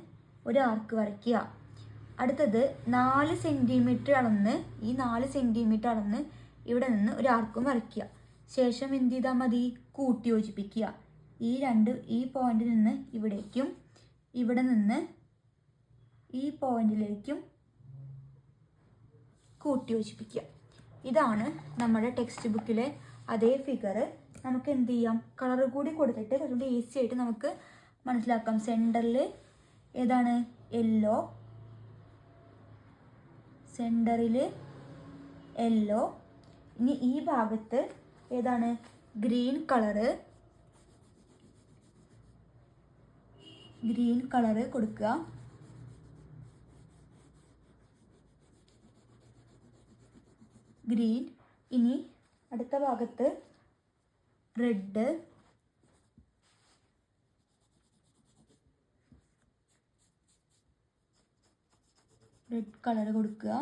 ഒരു ആർക്ക് വരയ്ക്കുക. അടുത്തത് 4 സെൻറ്റിമീറ്റർ അളന്ന് ഈ 4 സെൻറ്റിമീറ്റർ അളന്ന് ഇവിടെ നിന്ന് ഒരു ആർക്കും വരയ്ക്കുക. ശേഷം എന്ത് ചെയ്താൽ മതി, കൂട്ടി യോജിപ്പിക്കുക. ഈ പോയിന്റിൽ നിന്ന് ഇവിടേക്കും ഇവിടെ നിന്ന് ഈ പോയിന്റിലേക്കും കൂട്ടി യോജിപ്പിക്കുക. ഇതാണ് നമ്മുടെ ടെക്സ്റ്റ് ബുക്കിലെ അതേ ഫിഗർ. നമുക്ക് എന്ത് ചെയ്യാം, കളർ കൂടി കൊടുത്തിട്ട് കുറച്ചുകൂടി ഈസി ആയിട്ട് നമുക്ക് മനസ്സിലാക്കാം. സെൻറ്ററിൽ ഏതാണ്, യെല്ലോ, സെൻറ്ററിൽ യെല്ലോ. ഇനി ഈ ഭാഗത്ത് ഏതാണ്, ഗ്രീൻ കളറ് കൊടുക്കുക. ഗ്രീൻ. ഇനി അടുത്ത ഭാഗത്ത് റെഡ്, കളർ കൊടുക്കുക.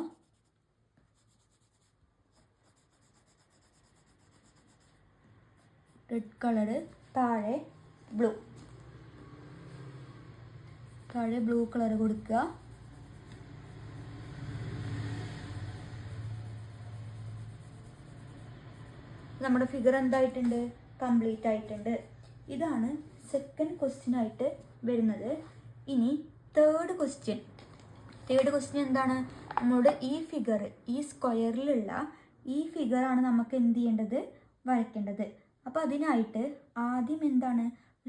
റെഡ് കളറ്, താഴെ ബ്ലൂ കളർ കൊടുക്കുക. നമ്മുടെ ഫിഗർ എന്തായിട്ടുണ്ട്, കംപ്ലീറ്റ് ആയിട്ടുണ്ട്. ഇതാണ് സെക്കൻഡ് ക്വസ്റ്റ്യൻ ആയിട്ട് വരുന്നത്. ഇനി തേർഡ് ക്വസ്റ്റ്യൻ എന്താണ്, നമ്മളോട് ഈ ഫിഗർ, ഈ സ്ക്വയറിലുള്ള ഈ ഫിഗറാണ് നമുക്ക് എന്ത് ചെയ്യേണ്ടത്, വരയ്ക്കേണ്ടത്. അപ്പോൾ അതിനായിട്ട് ആദ്യം എന്താണ്,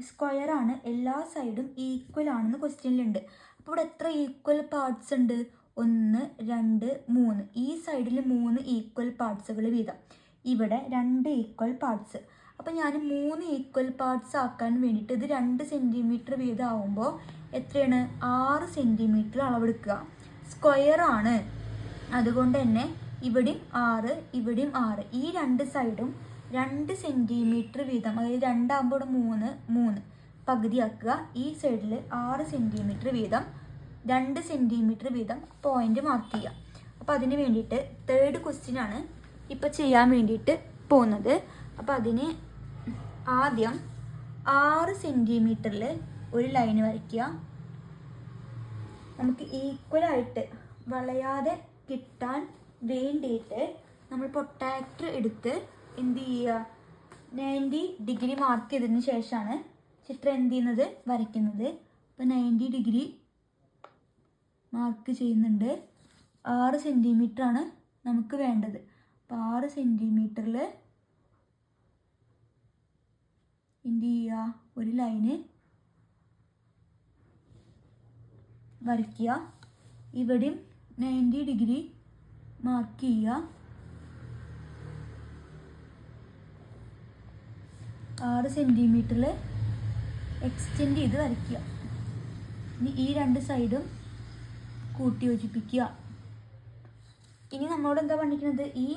സ്ക്വയറാണ്, എല്ലാ സൈഡും ഈക്വൽ ആണെന്ന് ക്വസ്റ്റ്യനിലുണ്ട്. അപ്പോൾ ഇവിടെ എത്ര ഈക്വൽ പാർട്സ് ഉണ്ട്, 1, 2, 3. ഈ സൈഡിൽ 3 ഈക്വൽ പാർട്സുകൾ വീതം, ഇവിടെ 2 ഈക്വൽ പാർട്സ്. അപ്പോൾ ഞാൻ 3 ഈക്വൽ പാർട്സ് ആക്കാൻ വേണ്ടിയിട്ട് ഇത് 2 സെൻറ്റിമീറ്റർ വീതം ആവുമ്പോൾ എത്രയാണ്, 6 സെൻറ്റിമീറ്റർ അളവെടുക്കുക. സ്ക്വയറാണ്, അതുകൊണ്ട് തന്നെ ഇവിടെയും 6, ഇവിടെയും 6. ഈ 2 സൈഡും 2 സെൻറ്റിമീറ്റർ വീതം, അതായത് 2 ആകുമ്പോൾ 3 പകുതിയാക്കുക. ഈ സൈഡിൽ 6 സെൻറ്റിമീറ്റർ വീതം, 2 സെൻറ്റിമീറ്റർ വീതം പോയിന്റ് മാർക്ക് ചെയ്യുക. അപ്പോൾ അതിന് വേണ്ടിയിട്ട് തേർഡ് ക്വസ്റ്റ്യൻ ആണ് ഇപ്പോൾ ചെയ്യാൻ വേണ്ടിയിട്ട് പോകുന്നത്. അപ്പോൾ അതിന് ആദ്യം 6 സെൻറ്റിമീറ്ററിൽ ഒരു ലൈൻ വരയ്ക്കുക. നമുക്ക് ഈക്വലായിട്ട് വളയാതെ കിട്ടാൻ വേണ്ടിയിട്ട് നമ്മൾ പ്രൊട്ടാക്ടർ എടുത്ത് എന്ത് ചെയ്യുക, 90 ഡിഗ്രി മാർക്ക് ചെയ്തതിന് ശേഷമാണ് ചിത്രം എന്ത് ചെയ്യുന്നത്, വരയ്ക്കുന്നത്. അപ്പോൾ 90 ഡിഗ്രി മാർക്ക് ചെയ്യുന്നുണ്ട്. 6 സെൻറ്റിമീറ്റർ ആണ് നമുക്ക് വേണ്ടത്. അപ്പോൾ 6 സെൻറ്റിമീറ്ററിൽ എന്ത് ചെയ്യുക, ഒരു ലൈന് വരയ്ക്കുക. ഇവിടെയും 90 ഡിഗ്രി മാർക്ക് ചെയ്യുക. 6 സെൻറ്റിമീറ്ററിൽ എക്സ്റ്റെൻഡ് ചെയ്ത് വരയ്ക്കുക. ഇനി ഈ 2 സൈഡും കൂട്ടി യോജിപ്പിക്കുക. ഇനി നമ്മളോട് എന്താ പറഞ്ഞിരിക്കുന്നത്, ഈ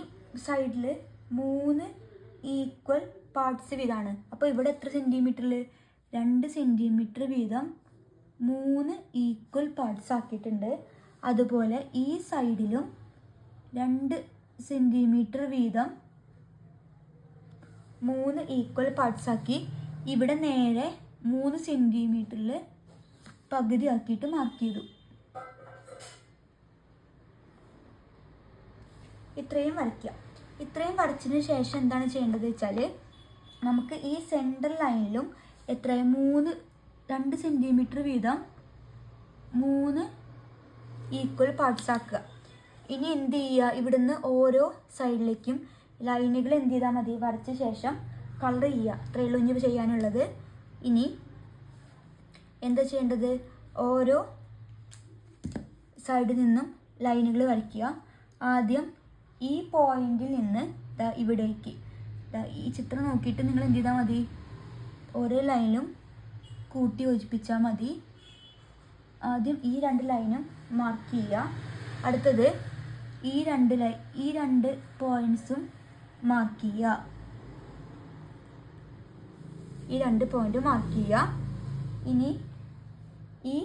സൈഡിൽ 3 ഈക്വൽ പാർട്സ് വീതമാണ്. അപ്പോൾ ഇവിടെ എത്ര സെൻറ്റിമീറ്ററിൽ, 2 സെൻറ്റിമീറ്റർ വീതം 3 ഈക്വൽ പാർട്സ് ആക്കിയിട്ടുണ്ട്. അതുപോലെ ഈ സൈഡിലും 2 സെൻറ്റിമീറ്റർ വീതം 3 ഈക്വൽ പാർട്സ് ആക്കി ഇവിടെ നേരെ 3 സെൻറ്റിമീറ്ററിൽ പകുതി ആക്കിയിട്ട് മാർക്ക് ചെയ്തു. ഇത്രയും വരയ്ക്കുക. ഇത്രയും വരച്ചതിന് ശേഷം എന്താണ് ചെയ്യേണ്ടത് വെച്ചാൽ നമുക്ക് ഈ സെൻറ്റർ ലൈനിലും 2 സെൻറ്റിമീറ്റർ വീതം 3 ഈക്വൽ പാർട്സ് ആക്കുക. ഇനി എന്ത് ചെയ്യുക, ഇവിടുന്ന് ഓരോ സൈഡിലേക്കും ലൈനുകൾ എന്ത് ചെയ്താൽ മതി, വരച്ച ശേഷം കളർ ചെയ്യുക. ഇത്രയേ ഉള്ളൂ ഇനി ചെയ്യാനുള്ളത്. ഇനി എന്താ ചെയ്യേണ്ടത്, ഓരോ സൈഡിൽ നിന്നും ലൈനുകൾ വരയ്ക്കുക. ആദ്യം ഈ പോയിന്റിൽ നിന്ന് ഇവിടേക്ക് ഈ ചിത്രം നോക്കിയിട്ട് നിങ്ങൾ എന്ത് ചെയ്താൽ മതി, ഓരോ ലൈനും കൂട്ടി യോജിപ്പിച്ചാൽ മതി. ആദ്യം ഈ 2 ലൈനും മാർക്ക് ചെയ്യുക. അടുത്തത് ഈ 2 പോയിന്റ്സും മാർക്ക് ചെയ്യുക. ഈ 2 പോയിന്റ് മാർക്ക് ചെയ്യുക. ഇനി ഈ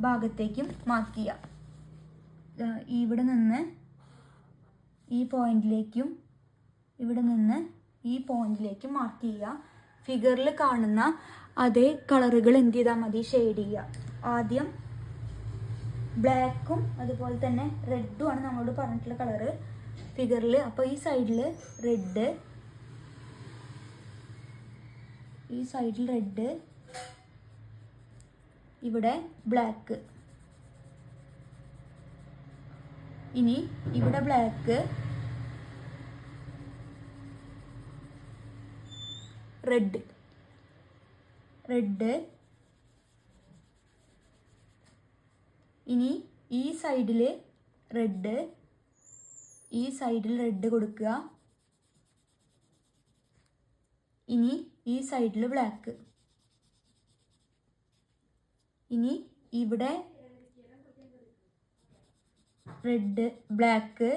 ഭാഗത്തേക്കും മാർക്ക് ചെയ്യുക. ഇവിടെ നിന്ന് ഈ പോയിന്റിലേക്കും ഇവിടെ നിന്ന് ഈ പോയിന്റിലേക്കും മാർക്ക് ചെയ്യുക. ഫിഗറിൽ കാണുന്ന അതേ കളറുകൾ എന്ത് ചെയ്താൽ മതി, ഷെയ്ഡ് ചെയ്യുക. ആദ്യം ബ്ലാക്കും അതുപോലെ തന്നെ റെഡും ആണ് നമ്മളോട് പറഞ്ഞിട്ടുള്ള കളറ് ഫിഗറിൽ. അപ്പോൾ ഈ സൈഡിൽ റെഡ്, ഈ സൈഡിൽ റെഡ്, ഇവിടെ ബ്ലാക്ക്. ഇനി ഇവിടെ ബ്ലാക്ക്, റെഡ്, ഇനി ഈ സൈഡിൽ റെഡ്, ഈ സൈഡിൽ റെഡ് കൊടുക്കുക. ഇനി ഈ സൈഡിൽ ബ്ലാക്ക്. ഇനി ഇവിടെ റെഡ്, ബ്ലാക്ക്,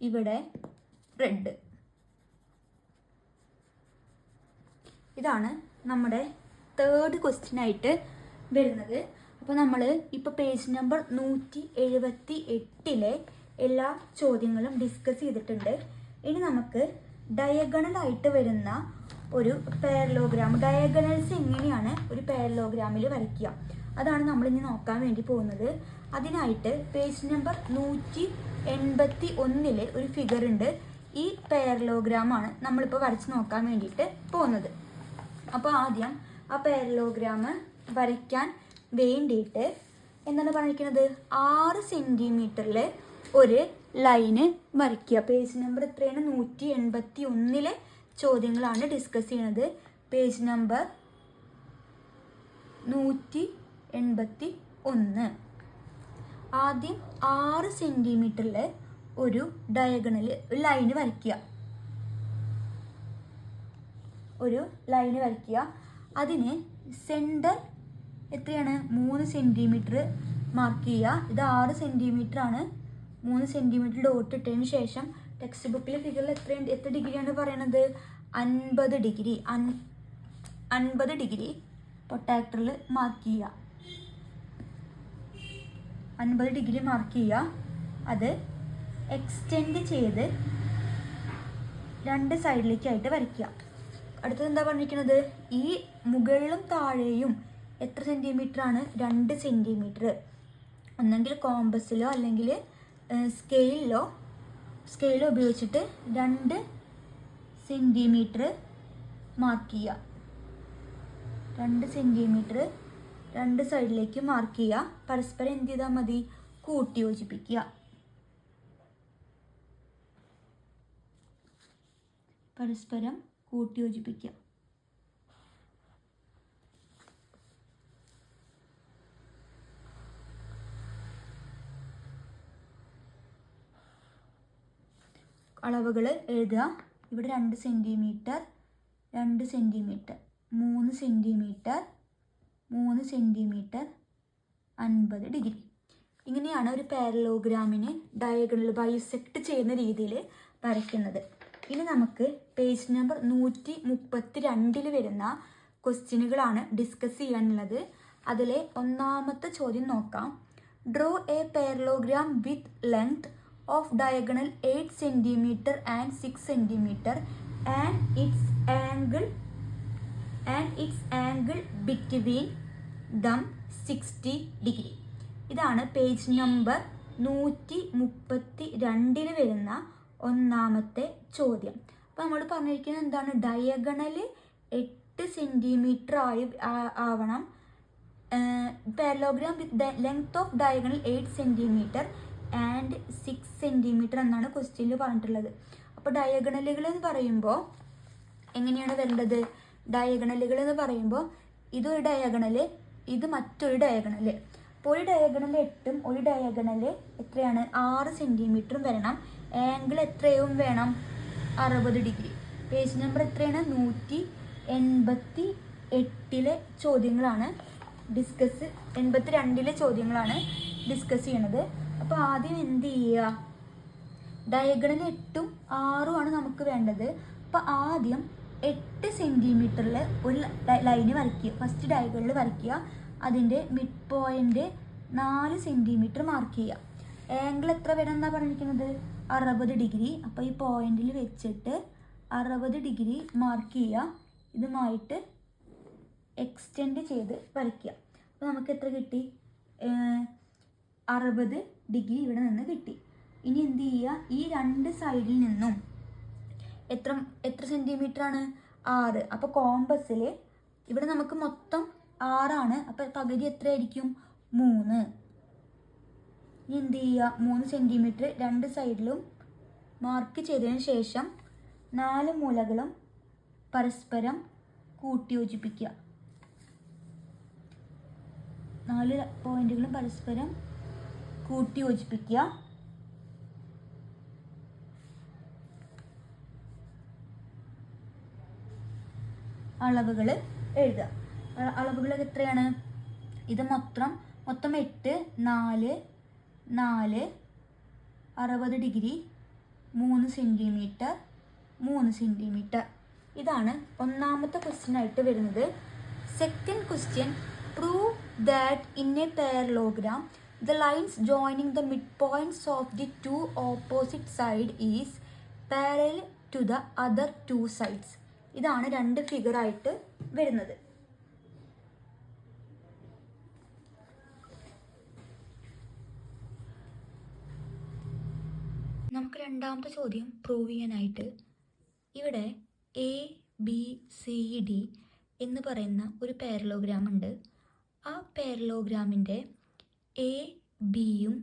ഇവിടെ റെഡ്. ഇതാണ് നമ്മുടെ 3rd ക്വസ്റ്റ്യൻ ആയിട്ട് വരുന്നത്. അപ്പോൾ നമ്മൾ ഇപ്പോൾ പേജ് നമ്പർ 178 എല്ലാ ചോദ്യങ്ങളും ഡിസ്കസ് ചെയ്തിട്ടുണ്ട്. ഇനി നമുക്ക് ഡയഗണലായിട്ട് വരുന്ന ഒരു പാരലോഗ്രാം, ഡയഗണൽസ് എങ്ങനെയാണ് ഒരു പാരലോഗ്രാമിൽ വരയ്ക്കുക, അതാണ് നമ്മളിനി നോക്കാൻ വേണ്ടി പോകുന്നത്. അതിനായിട്ട് പേജ് നമ്പർ 181 ഒരു ഫിഗർ ഉണ്ട്. ഈ പാരലോഗ്രാമാണ് നമ്മളിപ്പോൾ വരച്ച് നോക്കാൻ വേണ്ടിയിട്ട് പോകുന്നത്. അപ്പോൾ ആദ്യം ആ പാരലോഗ്രാം വരയ്ക്കാൻ വേണ്ടിയിട്ട് എന്താണ് പറഞ്ഞിരിക്കുന്നത്, 6 സെൻറ്റിമീറ്ററിൽ ഒരു ലൈന് വരയ്ക്കുക. പേജ് നമ്പർ എത്രയാണ്, 181 ചോദ്യങ്ങളാണ് ഡിസ്കസ് ചെയ്യുന്നത്. Page number 181. ആദ്യം 6 സെൻറ്റിമീറ്ററിൽ ഒരു ഡയഗണൽ ലൈന് വരയ്ക്കുക. ഒരു ലൈന് വരയ്ക്കുക. അതിന് സെൻറ്റർ എത്രയാണ്, 3 സെൻറ്റിമീറ്റർ മാർക്ക് ചെയ്യുക. ഇത് 6 സെൻറ്റിമീറ്റർ ആണ്. 3 സെൻറ്റിമീറ്റർ ഡോട്ട് ഇട്ടതിന് ശേഷം ടെക്സ്റ്റ് ബുക്കിലെ ഫിഗറിൽ എത്ര ഡിഗ്രിയാണ് പറയണത്, 50 ഡിഗ്രി. 50 ഡിഗ്രി പ്രൊട്ടാക്ടറിൽ മാർക്ക് ചെയ്യുക. 50 ഡിഗ്രി മാർക്ക് ചെയ്യുക. അത് എക്സ്റ്റെൻഡ് ചെയ്ത് 2 സൈഡിലേക്കായിട്ട് വരയ്ക്കുക. അടുത്തത് എന്താ പറഞ്ഞിരിക്കുന്നത്, ഈ മുകളിലും താഴെയും എത്ര സെൻറ്റിമീറ്റർ ആണ്, 2 സെൻറ്റിമീറ്റർ. ഒന്നെങ്കിൽ കോമ്പസിലോ അല്ലെങ്കിൽ സ്കെയിലോ ഉപയോഗിച്ചിട്ട് 2 സെൻറ്റിമീറ്റർ മാർക്ക് ചെയ്യുക. 2 സെൻറ്റിമീറ്റർ 2 സൈഡിലേക്ക് മാർക്ക് ചെയ്യുക. പരസ്പരം എന്ത് ചെയ്താൽ മതി, കൂട്ടി യോജിപ്പിക്കുക. പരസ്പരം കൂട്ടി യോജിപ്പിക്കുക. അളവുകൾ എഴുതുക. ഇവിടെ 2 centimetre, 2 centimetre, 3 centimetre, 3 centimetre, 50 degree. ഇങ്ങനെയാണ് ഒരു പാരലോഗ്രാമിന് ഡയഗണൽ ബൈസെക്ട് ചെയ്യുന്ന രീതിയിൽ വരയ്ക്കുന്നത്. ഇനി നമുക്ക് പേജ് നമ്പർ 132 വരുന്ന ക്വസ്റ്റ്യനുകളാണ് ഡിസ്കസ് ചെയ്യാനുള്ളത്. അതിലെ ഒന്നാമത്തെ ചോദ്യം നോക്കാം. Draw A parallelogram with length of diagonal 8 cm and 6 cm and its angle between them 60 degree. ഇതാണ് പേജ് നമ്പർ 132 വരുന്ന ഒന്നാമത്തെ ചോദ്യം. അപ്പോൾ നമ്മൾ പറഞ്ഞിരിക്കുന്നത് എന്താണ്? ഡയഗണൽ 8 cm ആവണം. Parallelogram with length of diagonal 8 cm and 6 cm എന്നാണ് ക്വസ്റ്റ്യനിൽ പറഞ്ഞിട്ടുള്ളത്. അപ്പോൾ ഡയഗണലുകൾ എന്ന് പറയുമ്പോൾ എങ്ങനെയാണ് വരേണ്ടത്? ഡയഗണലുകൾ എന്ന് പറയുമ്പോൾ ഇതൊരു ഡയഗണല്, ഇത് മറ്റൊരു ഡയഗണല്. അപ്പോൾ ഒരു ഡയഗണൽ 8ഉം ഒരു ഡയഗണൽ എത്രയാണ്? 6 cm വരണം. ആംഗിൾ എത്രയും വേണം? 60 ഡിഗ്രി. പേജ് നമ്പർ എത്രയാണ്? 188 ചോദ്യങ്ങളാണ് 82 ചോദ്യങ്ങളാണ് ഡിസ്കസ് ചെയ്യണത്. അപ്പോൾ ആദ്യം എന്ത് ചെയ്യുക? ഡയഗണൽ 8ഉം 6ഉം ആണ് നമുക്ക് വേണ്ടത്. അപ്പോൾ ആദ്യം 8 cm ഒരു ലൈന് വരയ്ക്കുക. ഫസ്റ്റ് ഡയഗണൽ വരയ്ക്കുക. അതിൻ്റെ മിഡ് പോയിന്റ് 4 cm മാർക്ക് ചെയ്യുക. ആംഗിൾ എത്ര വരണം എന്നാണ് പറഞ്ഞിരിക്കുന്നത്? 60 ഡിഗ്രി. അപ്പോൾ ഈ പോയിന്റിൽ വെച്ചിട്ട് 60 ഡിഗ്രി മാർക്ക് ചെയ്യുക. ഇതുമായിട്ട് എക്സ്റ്റെൻഡ് ചെയ്ത് വരയ്ക്കുക. അപ്പോൾ നമുക്ക് എത്ര കിട്ടി? 60 ഡിഗ്രി ഇവിടെ നിന്ന് കിട്ടി. ഇനി എന്ത് ചെയ്യുക? ഈ രണ്ട് സൈഡിൽ നിന്നും എത്ര സെൻറ്റിമീറ്റർ ആണ്? 6. അപ്പോൾ കോമ്പസിൽ ഇവിടെ നമുക്ക് മൊത്തം 6 ആണ്. അപ്പോൾ പകുതി എത്രയായിരിക്കും? 3. ഇനി എന്ത് ചെയ്യുക? 3 സെൻറ്റിമീറ്റർ രണ്ട് സൈഡിലും മാർക്ക് ചെയ്തതിന് ശേഷം 4 മൂലകളും പരസ്പരം കൂട്ടിയോജിപ്പിക്കുക. 4 പോയിന്റുകളും പരസ്പരം കൂട്ടിയോജിപ്പിക്കുക. അളവുകൾ എഴുതുക. അളവുകൾ എത്രയാണ്? ഇത് മൊത്തം 8, 4, 4, 60 ഡിഗ്രി, 3 സെൻറ്റിമീറ്റർ, 3 സെൻറ്റിമീറ്റർ. ഇതാണ് ഒന്നാമത്തെ ക്വസ്റ്റ്യൻ ആയിട്ട് വരുന്നത്. Second question, prove that in A parallelogram the lines joining the midpoints of the two opposite side is parallel to the other two sides. ഇതാണ് രണ്ട് ഫിഗർ ആയിട്ട് വരുന്നത്. നമുക്ക് രണ്ടാമത്തെ ചോദ്യം പ്രൂവ് ചെയ്യാനായിട്ട് ഇവിടെ ABCD എന്ന് പറയുന്ന ഒരു പാരലോഗ്രാം ഉണ്ട്. ആ പാരലോഗ്രാമിൻ്റെ ABയും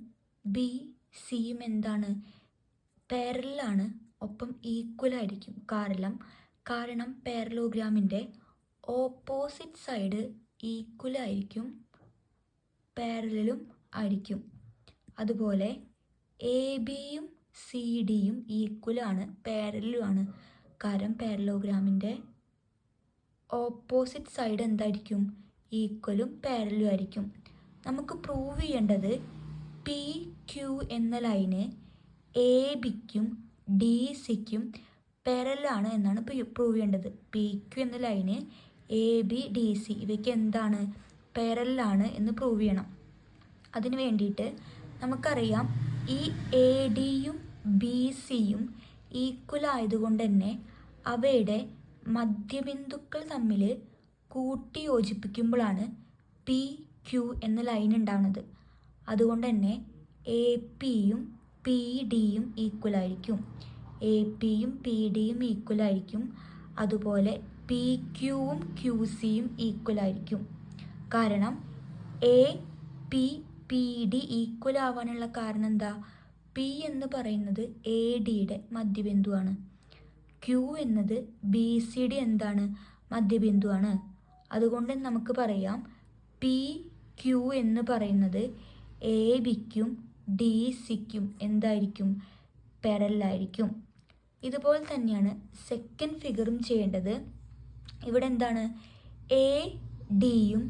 BCയും എന്താണ്? പാരലലാണ്, ഒപ്പം ഈക്വൽ ആയിരിക്കും. കാരണം പാരലോഗ്രാമിൻ്റെ ഓപ്പോസിറ്റ് സൈഡ് ഈക്വൽ ആയിരിക്കും, പാരലലും ആയിരിക്കും. അതുപോലെ ABയും CDയും ഈക്വലാണ്, പാരലലുമാണ്. കാരണം പാരലോഗ്രാമിൻ്റെ ഓപ്പോസിറ്റ് സൈഡ് എന്തായിരിക്കും? ഈക്വലും പാരലലും ആയിരിക്കും. നമുക്ക് പ്രൂവ് ചെയ്യേണ്ടത് PQ എന്ന ലൈന് ABക്കും DCക്കും പാരലലാണ് എന്നാണ് പ്രൂവ് ചെയ്യേണ്ടത്. PQ എന്ന ലൈന് AB DC ഇവയ്ക്ക് എന്താണ്? പാരലലാണ് എന്ന് പ്രൂവ് ചെയ്യണം. അതിന് വേണ്ടിയിട്ട് നമുക്കറിയാം ഈ ADയും BCയും ഈക്വൽ ആയതുകൊണ്ട് തന്നെ അവയുടെ മധ്യബിന്ദുക്കൾ തമ്മിൽ കൂട്ടി യോജിപ്പിക്കുമ്പോഴാണ് PQ എന്ന ലൈൻ ഉണ്ടാവുന്നത്. അതുകൊണ്ട് തന്നെ APയും PDയും ഈക്വൽ ആയിരിക്കും. APയും PDയും ഈക്വൽ ആയിരിക്കും. അതുപോലെ PQവും QCയും ഈക്വൽ ആയിരിക്കും. കാരണം APPD ഈക്വൽ ആവാനുള്ള കാരണം എന്താ? P എന്ന് പറയുന്നത് ADയുടെ മധ്യബിന്ദുവാണ്. Q എന്നത് BCD എന്താണ്? മധ്യബിന്ദുവാണ്. അതുകൊണ്ട് നമുക്ക് പറയാം PQ എന്ന് പറയുന്നത് ABക്കും DCക്കും എന്തായിരിക്കും? പാരലലായിരിക്കും. ഇതുപോലെ തന്നെയാണ് സെക്കൻഡ് ഫിഗറും ചെയ്യേണ്ടത്. ഇവിടെ എന്താണ്? ADയും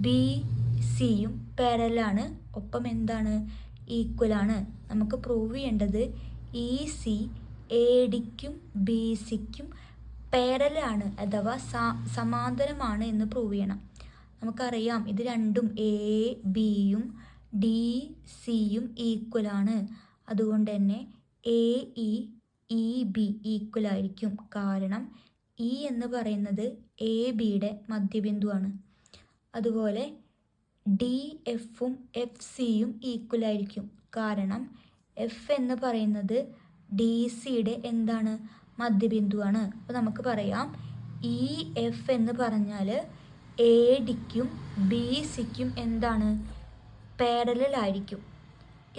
BCയും പാരലലാണ്, ഒപ്പം എന്താണ്? ഈക്വലാണ്. നമുക്ക് പ്രൂവ് ചെയ്യേണ്ടത് EC ADക്കും BCക്കും പാരലാണ് അഥവാ സമാന്തരമാണ് എന്ന് പ്രൂവ് ചെയ്യണം. നമുക്കറിയാം ഇത് രണ്ടും എ ബിയും ഡി സിയും ഈക്വലാണ്. അതുകൊണ്ട് തന്നെ എ ഇ ബി ഈക്വൽ ആയിരിക്കും. കാരണം ഇ എന്ന് പറയുന്നത് എ ബിയുടെ മധ്യബിന്ദുവാണ്. അതുപോലെ ഡി എഫും എഫ് സിയും ഈക്വൽ ആയിരിക്കും. കാരണം എഫ് എന്ന് പറയുന്നത് ഡി സിയുടെ എന്താണ് മധ്യബിന്ദുവാണ്. അപ്പോൾ നമുക്ക് പറയാം ഇ എഫ് എന്ന് പറഞ്ഞാൽ എ ഡിക്കും ബി സിക്കും എന്താണ് പാരലൽ ആയിരിക്കും.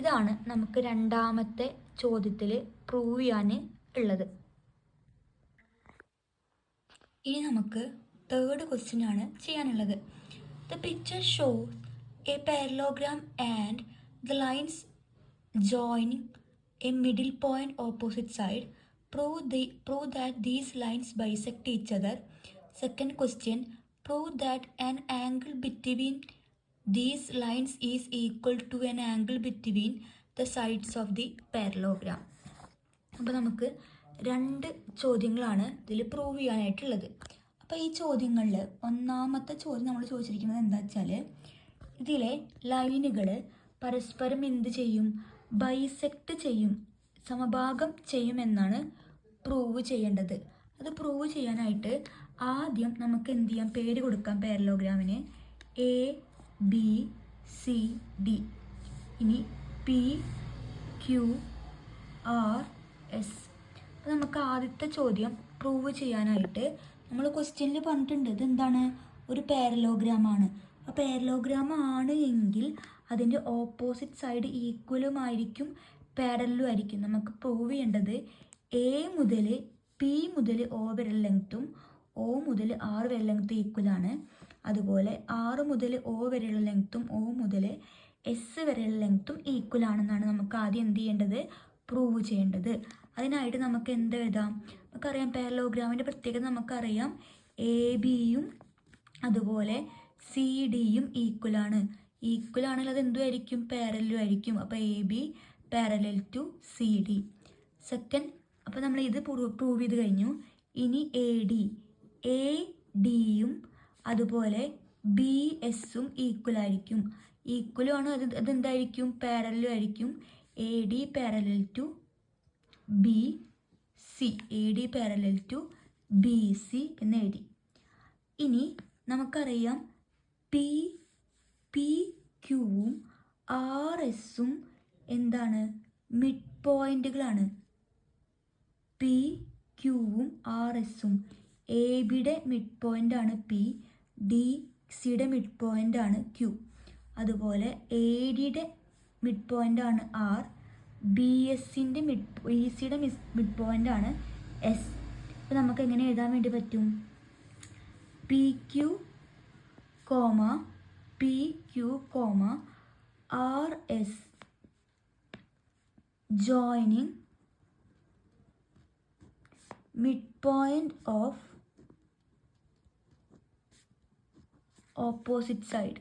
ഇതാണ് നമുക്ക് രണ്ടാമത്തെ ചോദ്യത്തിൽ പ്രൂവ് ചെയ്യാൻ ഉള്ളത്. ഇനി നമുക്ക് തേർഡ് ക്വസ്റ്റ്യൻ ആണ് ചെയ്യാനുള്ളത്. The picture shows a parallelogram and the lines joining a middle point opposite side. Prove that these lines bisect each other. Second question, prove that an angle between these lines is equal to an angle between the sides of the parallelogram. അപ്പോൾ നമുക്ക് രണ്ട് ചോദ്യങ്ങളാണ് ഇതിൽ prove ചെയ്യാനായിട്ടുള്ളത്. അപ്പോൾ ഈ ചോദ്യങ്ങളിൽ ഒന്നാമത്തെ ചോദ്യം നമ്മൾ ചോദിച്ചിരിക്കുന്നത് എന്താ വെച്ചാൽ ഇതിലെ ലൈനുകൾ പരസ്പരം എന്ത് ചെയ്യും, ബൈസെക്റ്റ് ചെയ്യും, സമഭാഗം ചെയ്യുമെന്നാണ് പ്രൂവ് ചെയ്യേണ്ടത്. അത് പ്രൂവ് ചെയ്യാനായിട്ട് ആദ്യം നമുക്ക് എന്ത് ചെയ്യാം, പേര് കൊടുക്കാം പാരലോഗ്രാമിന്. A B C D. ഇനി പി ക്യു ആർ എസ്. അപ്പോൾ നമുക്ക് ആദ്യത്തെ ചോദ്യം പ്രൂവ് ചെയ്യാനായിട്ട് നമ്മൾ ക്വസ്റ്റ്യനിൽ പറഞ്ഞിട്ടുണ്ട് ഇതെന്താണ്, ഒരു പാരലോഗ്രാമാണ്. ആ പാരലോഗ്രാം ആണ് എങ്കിൽ അതിൻ്റെ ഓപ്പോസിറ്റ് സൈഡ് ഈക്വലുമായിരിക്കും പാരലും ആയിരിക്കും. നമുക്ക് പ്രൂവ് ചെയ്യേണ്ടത് എ മുതൽ പി മുതൽ ഒ വരെ ലെങ്ത്തും ഒ മുതൽ ആർ വരെ ലെങ്ത്ത് ഈക്വലാണ്. അതുപോലെ 6 മുതൽ ഒ വരെയുള്ള ലെങ്ത്തും ഒ മുതൽ എസ് വരെയുള്ള ലെങ്ത്തും ഈക്വലാണെന്നാണ് നമുക്ക് ആദ്യം എന്ത് ചെയ്യേണ്ടത്, പ്രൂവ് ചെയ്യേണ്ടത്. അതിനായിട്ട് നമുക്ക് എന്ത് എഴുതാം, നമുക്കറിയാം പാരലോഗ്രാമിൻ്റെ പ്രത്യേകത നമുക്കറിയാം. എ ബിയും അതുപോലെ സി ഡിയും ഈക്വലാണ്. ഈക്വലാണെങ്കിൽ അത് എന്തുമായിരിക്കും, പാരലും ആയിരിക്കും. അപ്പോൾ A B parallel to C D. Second, അപ്പോൾ നമ്മൾ ഇത് പ്രൂവ് ചെയ്ത് കഴിഞ്ഞു. ഇനി എ ഡിയും അതുപോലെ ബി എസും ഈക്വലായിരിക്കും. ഈക്വലും ആണ്, അതെന്തായിരിക്കും, പാരലും ആയിരിക്കും. A D parallel to B C, A D parallel to B C എന്ന് എഴുതി. ഇനി നമുക്കറിയാം പി ക്യൂവും ആർ എസും എന്താണ്, മിഡ് പോയിന്റുകളാണ്. പി ക്യൂവും ആർ എസും എ ബിയുടെ മിഡ് പോയിന്റ് ആണ് പി, ഡി സിയുടെ മിഡ് പോയിന്റ് ആണ് ക്യൂ. അതുപോലെ എ ഡിയുടെ മിഡ് പോയിന്റ് ആണ് ആർ, ബി എസിൻ്റെ ബി സിയുടെ മിഡ് പോയിന്റ് ആണ് എസ്. അപ്പോൾ നമുക്ക് എങ്ങനെ എഴുതാൻ വേണ്ടി പറ്റും, P Q R S joining midpoint of opposite side.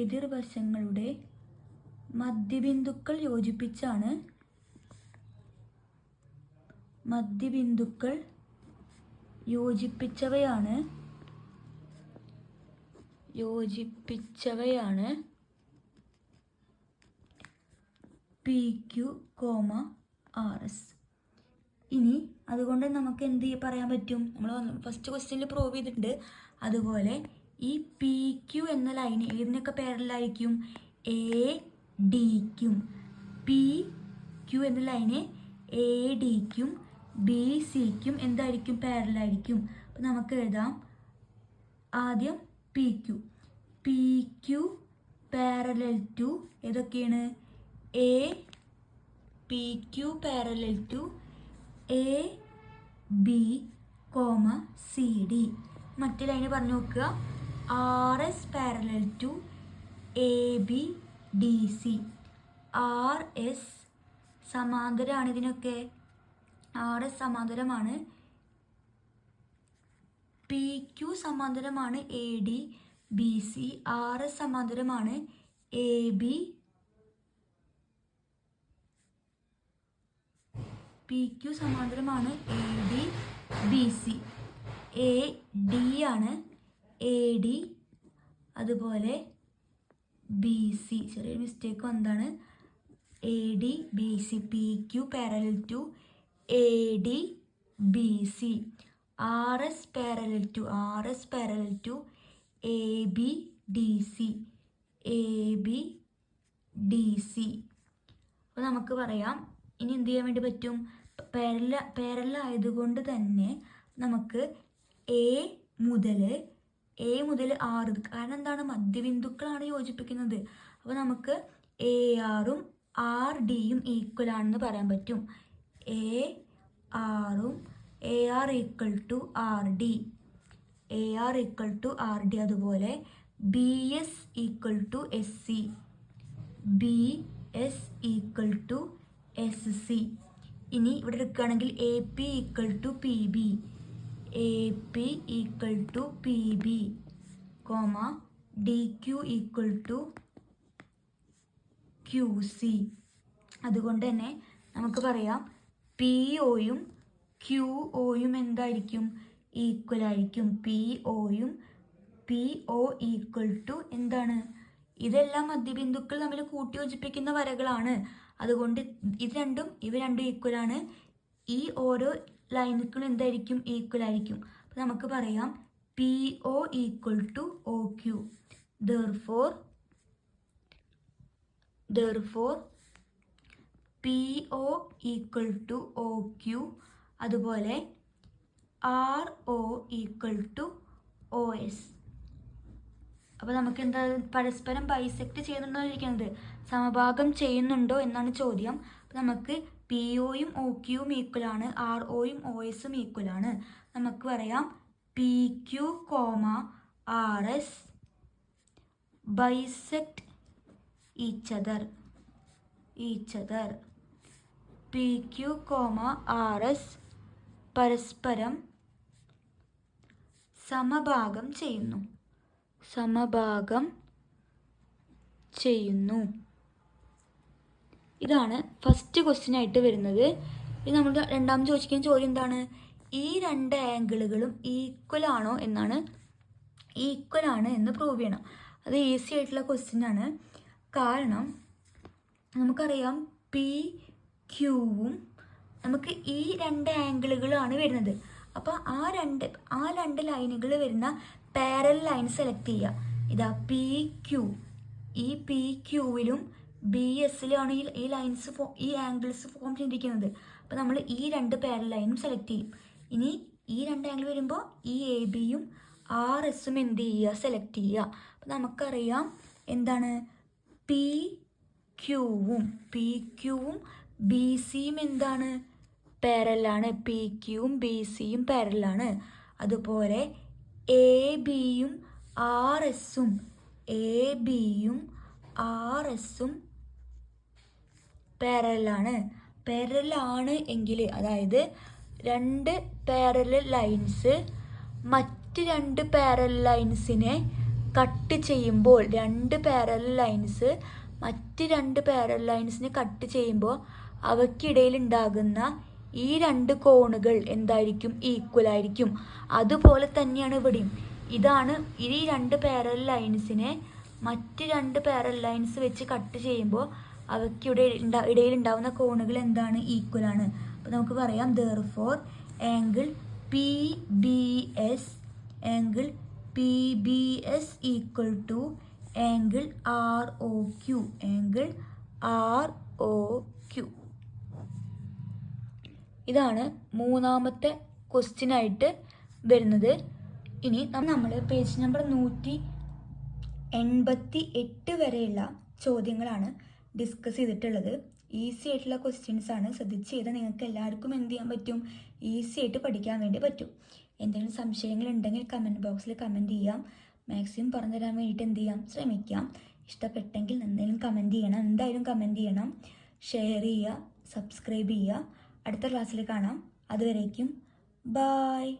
എതിർവശങ്ങളുടെ മധ്യബിന്ദുക്കൾ യോജിപ്പിച്ചവയാണ് പി ക്യു ആർ എസ്. ഇനി അതുകൊണ്ട് നമുക്ക് എന്ത് പറയാൻ പറ്റും, നമ്മൾ ഫസ്റ്റ് ക്വസ്റ്റ്യനിൽ പ്രൂവ് ചെയ്തിട്ടുണ്ട്. അതുപോലെ ഈ പി ക്യു എന്ന ലൈന് ഏതിനൊക്കെ പാരലായിരിക്കും, എ ഡിക്കും. പി ക്യു എന്ന ലൈന് എ ഡിക്കും ബി സിക്കും എന്തായിരിക്കും, പാരലായിരിക്കും. അപ്പം നമുക്ക് എഴുതാം ആദ്യം പി ക്യു പാരലൽ ടു ഏതൊക്കെയാണ്, P Q parallel to A B C D. മറ്റേ ലൈന് പറഞ്ഞു നോക്കുക, R S parallel to A B D C. R S സമാന്തരമാണ് ഇതിനൊക്കെ, ആർ എസ് സമാന്തരമാണ്, പി ക്യു സമാന്തരമാണ് A D, B C. R S സമാന്തരമാണ് എ ബി. പി ക്യു സമാന്തരമാണ് A D B C. A D ആണ് എ ഡി, അതുപോലെ B C. ചെറിയൊരു mistake വന്നതാണ്. A D B C. P Q parallel to A D B C. R S parallel to A B D C. A B D C. അപ്പോൾ നമുക്ക് പറയാം ഇനി എന്ത് ചെയ്യാൻ വേണ്ടി പറ്റും? പാരലൽ ആയതുകൊണ്ട് തന്നെ നമുക്ക് എ മുതൽ ആർ, കാരണം എന്താണ്? മധ്യബിന്ദുക്കളാണ് യോജിപ്പിക്കുന്നത്. അപ്പോൾ നമുക്ക് എ ആറും ആർ ഡിയും ഈക്വൽ ആണെന്ന് പറയാൻ പറ്റും. A R equal to R D. അതുപോലെ B S equal to S C. B S equal to S C. ഇനി ഇവിടെ എടുക്കുകയാണെങ്കിൽ A P equal to P B. A P equal to P B, comma D Q equal to Q C. അതുകൊണ്ട് തന്നെ നമുക്ക് പറയാം P ഒയും Q ഒയും എന്തായിരിക്കും? Equal ആയിരിക്കും. P O equal to എന്താണ്? ഇതെല്ലാം മധ്യബിന്ദുക്കൾ തമ്മിൽ കൂട്ടി യോജിപ്പിക്കുന്ന വരകളാണ്. അതുകൊണ്ട് ഇവ രണ്ടും ഈക്വൽ ആണ്. ഈ ഓരോ ലൈനുകളും എന്തായിരിക്കും? ഈക്വൽ ആയിരിക്കും. അപ്പോൾ നമുക്ക് പറയാം P O equal to O Q. therefore P O equal to O Q. അതുപോലെ R O equal to O S. അപ്പോൾ നമുക്ക് എന്താ? പരസ്പരം ബൈസെക്ട് ചെയ്യുന്നുണ്ടോ ഇരിക്കുന്നത്, സമഭാഗം ചെയ്യുന്നുണ്ടോ എന്നാണ് ചോദ്യം. അപ്പോൾ നമുക്ക് പി ഒയും ഒ ക്യുവും ഈക്വൽ ആണ്, ആർ ഒയും ഒ എസും ഈക്വൽ ആണ്. നമുക്ക് പറയാം P Q comma R S bisect each other. പി ക്യു കോമ ആർ എസ് പരസ്പരം സമഭാഗം ചെയ്യുന്നു. ഇതാണ് ഫസ്റ്റ് ക്വസ്റ്റ്യൻ ആയിട്ട് വരുന്നത്. ഇത് നമ്മൾ രണ്ടാമത് ചോദിക്കുന്ന ചോദ്യം എന്താണ്? ഈ രണ്ട് ആംഗിളുകളും ഈക്വൽ ആണോ എന്നാണ്. ഈക്വൽ ആണ് എന്ന് പ്രൂവ് ചെയ്യണം. അത് ഈസി ആയിട്ടുള്ള ക്വസ്റ്റ്യൻ ആണ്. കാരണം നമുക്കറിയാം പി ക്യൂവും നമുക്ക് ഈ രണ്ട് ആംഗിളുകളാണ് വരുന്നത്. അപ്പോൾ ആ രണ്ട് ലൈനുകൾ വരുന്ന പാരലൽ ലൈൻ സെലക്ട് ചെയ്യുക. ഇതാ പി ക്യൂ. ഈ പി ക്യൂവിലും ബി എസിലാണ് ഈ ലൈൻസ് ഈ ആംഗിൾസ് ഫോം ചെയ്തിരിക്കുന്നത്. അപ്പോൾ നമ്മൾ ഈ രണ്ട് പാരലൽ ലൈനും സെലക്ട് ചെയ്യും. ഇനി ഈ രണ്ട് ആംഗിൾ വരുമ്പോൾ ഈ എ ബിയും ആർ എസും എന്ത് ചെയ്യുക? സെലക്ട് ചെയ്യുക. അപ്പോൾ നമുക്കറിയാം എന്താണ്? പി ക്യൂവും ബി സിയും എന്താണ്? പാരലാണ്. പി ക്യൂവും ബി സിയും പാരലാണ്. അതുപോലെ എ ബിയും ആർ എസും പാരലാണ് എങ്കിൽ, അതായത് രണ്ട് പാരലൽ ലൈൻസ് മറ്റ് രണ്ട് പാരലൽ ലൈൻസിനെ കട്ട് ചെയ്യുമ്പോൾ, മറ്റ് രണ്ട് പാരലൽ ലൈൻസിനെ കട്ട് ചെയ്യുമ്പോൾ അവയ്ക്കിടയിൽ ഉണ്ടാകുന്ന ഈ രണ്ട് കോണുകൾ എന്തായിരിക്കും? ഈക്വൽ ആയിരിക്കും. അതുപോലെ തന്നെയാണ് ഇവിടെയും. ഇതാണ് ഈ രണ്ട് പാരലൽ ലൈൻസിനെ മറ്റ് രണ്ട് പാരലൽ ലൈൻസ് വെച്ച് കട്ട് ചെയ്യുമ്പോൾ അവയ്ക്കിടയിൽ ഉണ്ടാവുന്ന കോണുകൾ എന്താണ്? ഈക്വൽ ആണ്. അപ്പോൾ നമുക്ക് പറയാം therefore angle P B S equal to angle R O Q. ഇതാണ് മൂന്നാമത്തെ ക്വസ്റ്റ്യൻ ആയിട്ട് വരുന്നത്. ഇനി നമ്മൾ പേജ് നമ്പർ 188 വരെയുള്ള ചോദ്യങ്ങളാണ് ഡിസ്കസ് ചെയ്തിട്ടുള്ളത്. ഈസി ആയിട്ടുള്ള ക്വസ്റ്റ്യൻസ് ആണ്. ശ്രദ്ധിച്ച് ചെയ്താൽ നിങ്ങൾക്ക് എല്ലാവർക്കും എന്ത് ചെയ്യാൻ പറ്റും? ഈസി ആയിട്ട് പഠിക്കാൻ വേണ്ടി പറ്റും. എന്തെങ്കിലും സംശയങ്ങൾ ഉണ്ടെങ്കിൽ കമൻറ്റ് ബോക്സിൽ കമൻറ്റ് ചെയ്യാം. മാക്സിമം പറഞ്ഞു തരാൻ വേണ്ടിയിട്ട് എന്ത് ചെയ്യാം? ശ്രമിക്കാം. ഇഷ്ടപ്പെട്ടെങ്കിൽ എന്തായാലും കമൻറ്റ് ചെയ്യണം. ഷെയർ ചെയ്യുക, സബ്സ്ക്രൈബ് ചെയ്യുക. അടുത്ത ക്ലാസ്സിൽ കാണാം. അതുവരേക്കും ബായ്.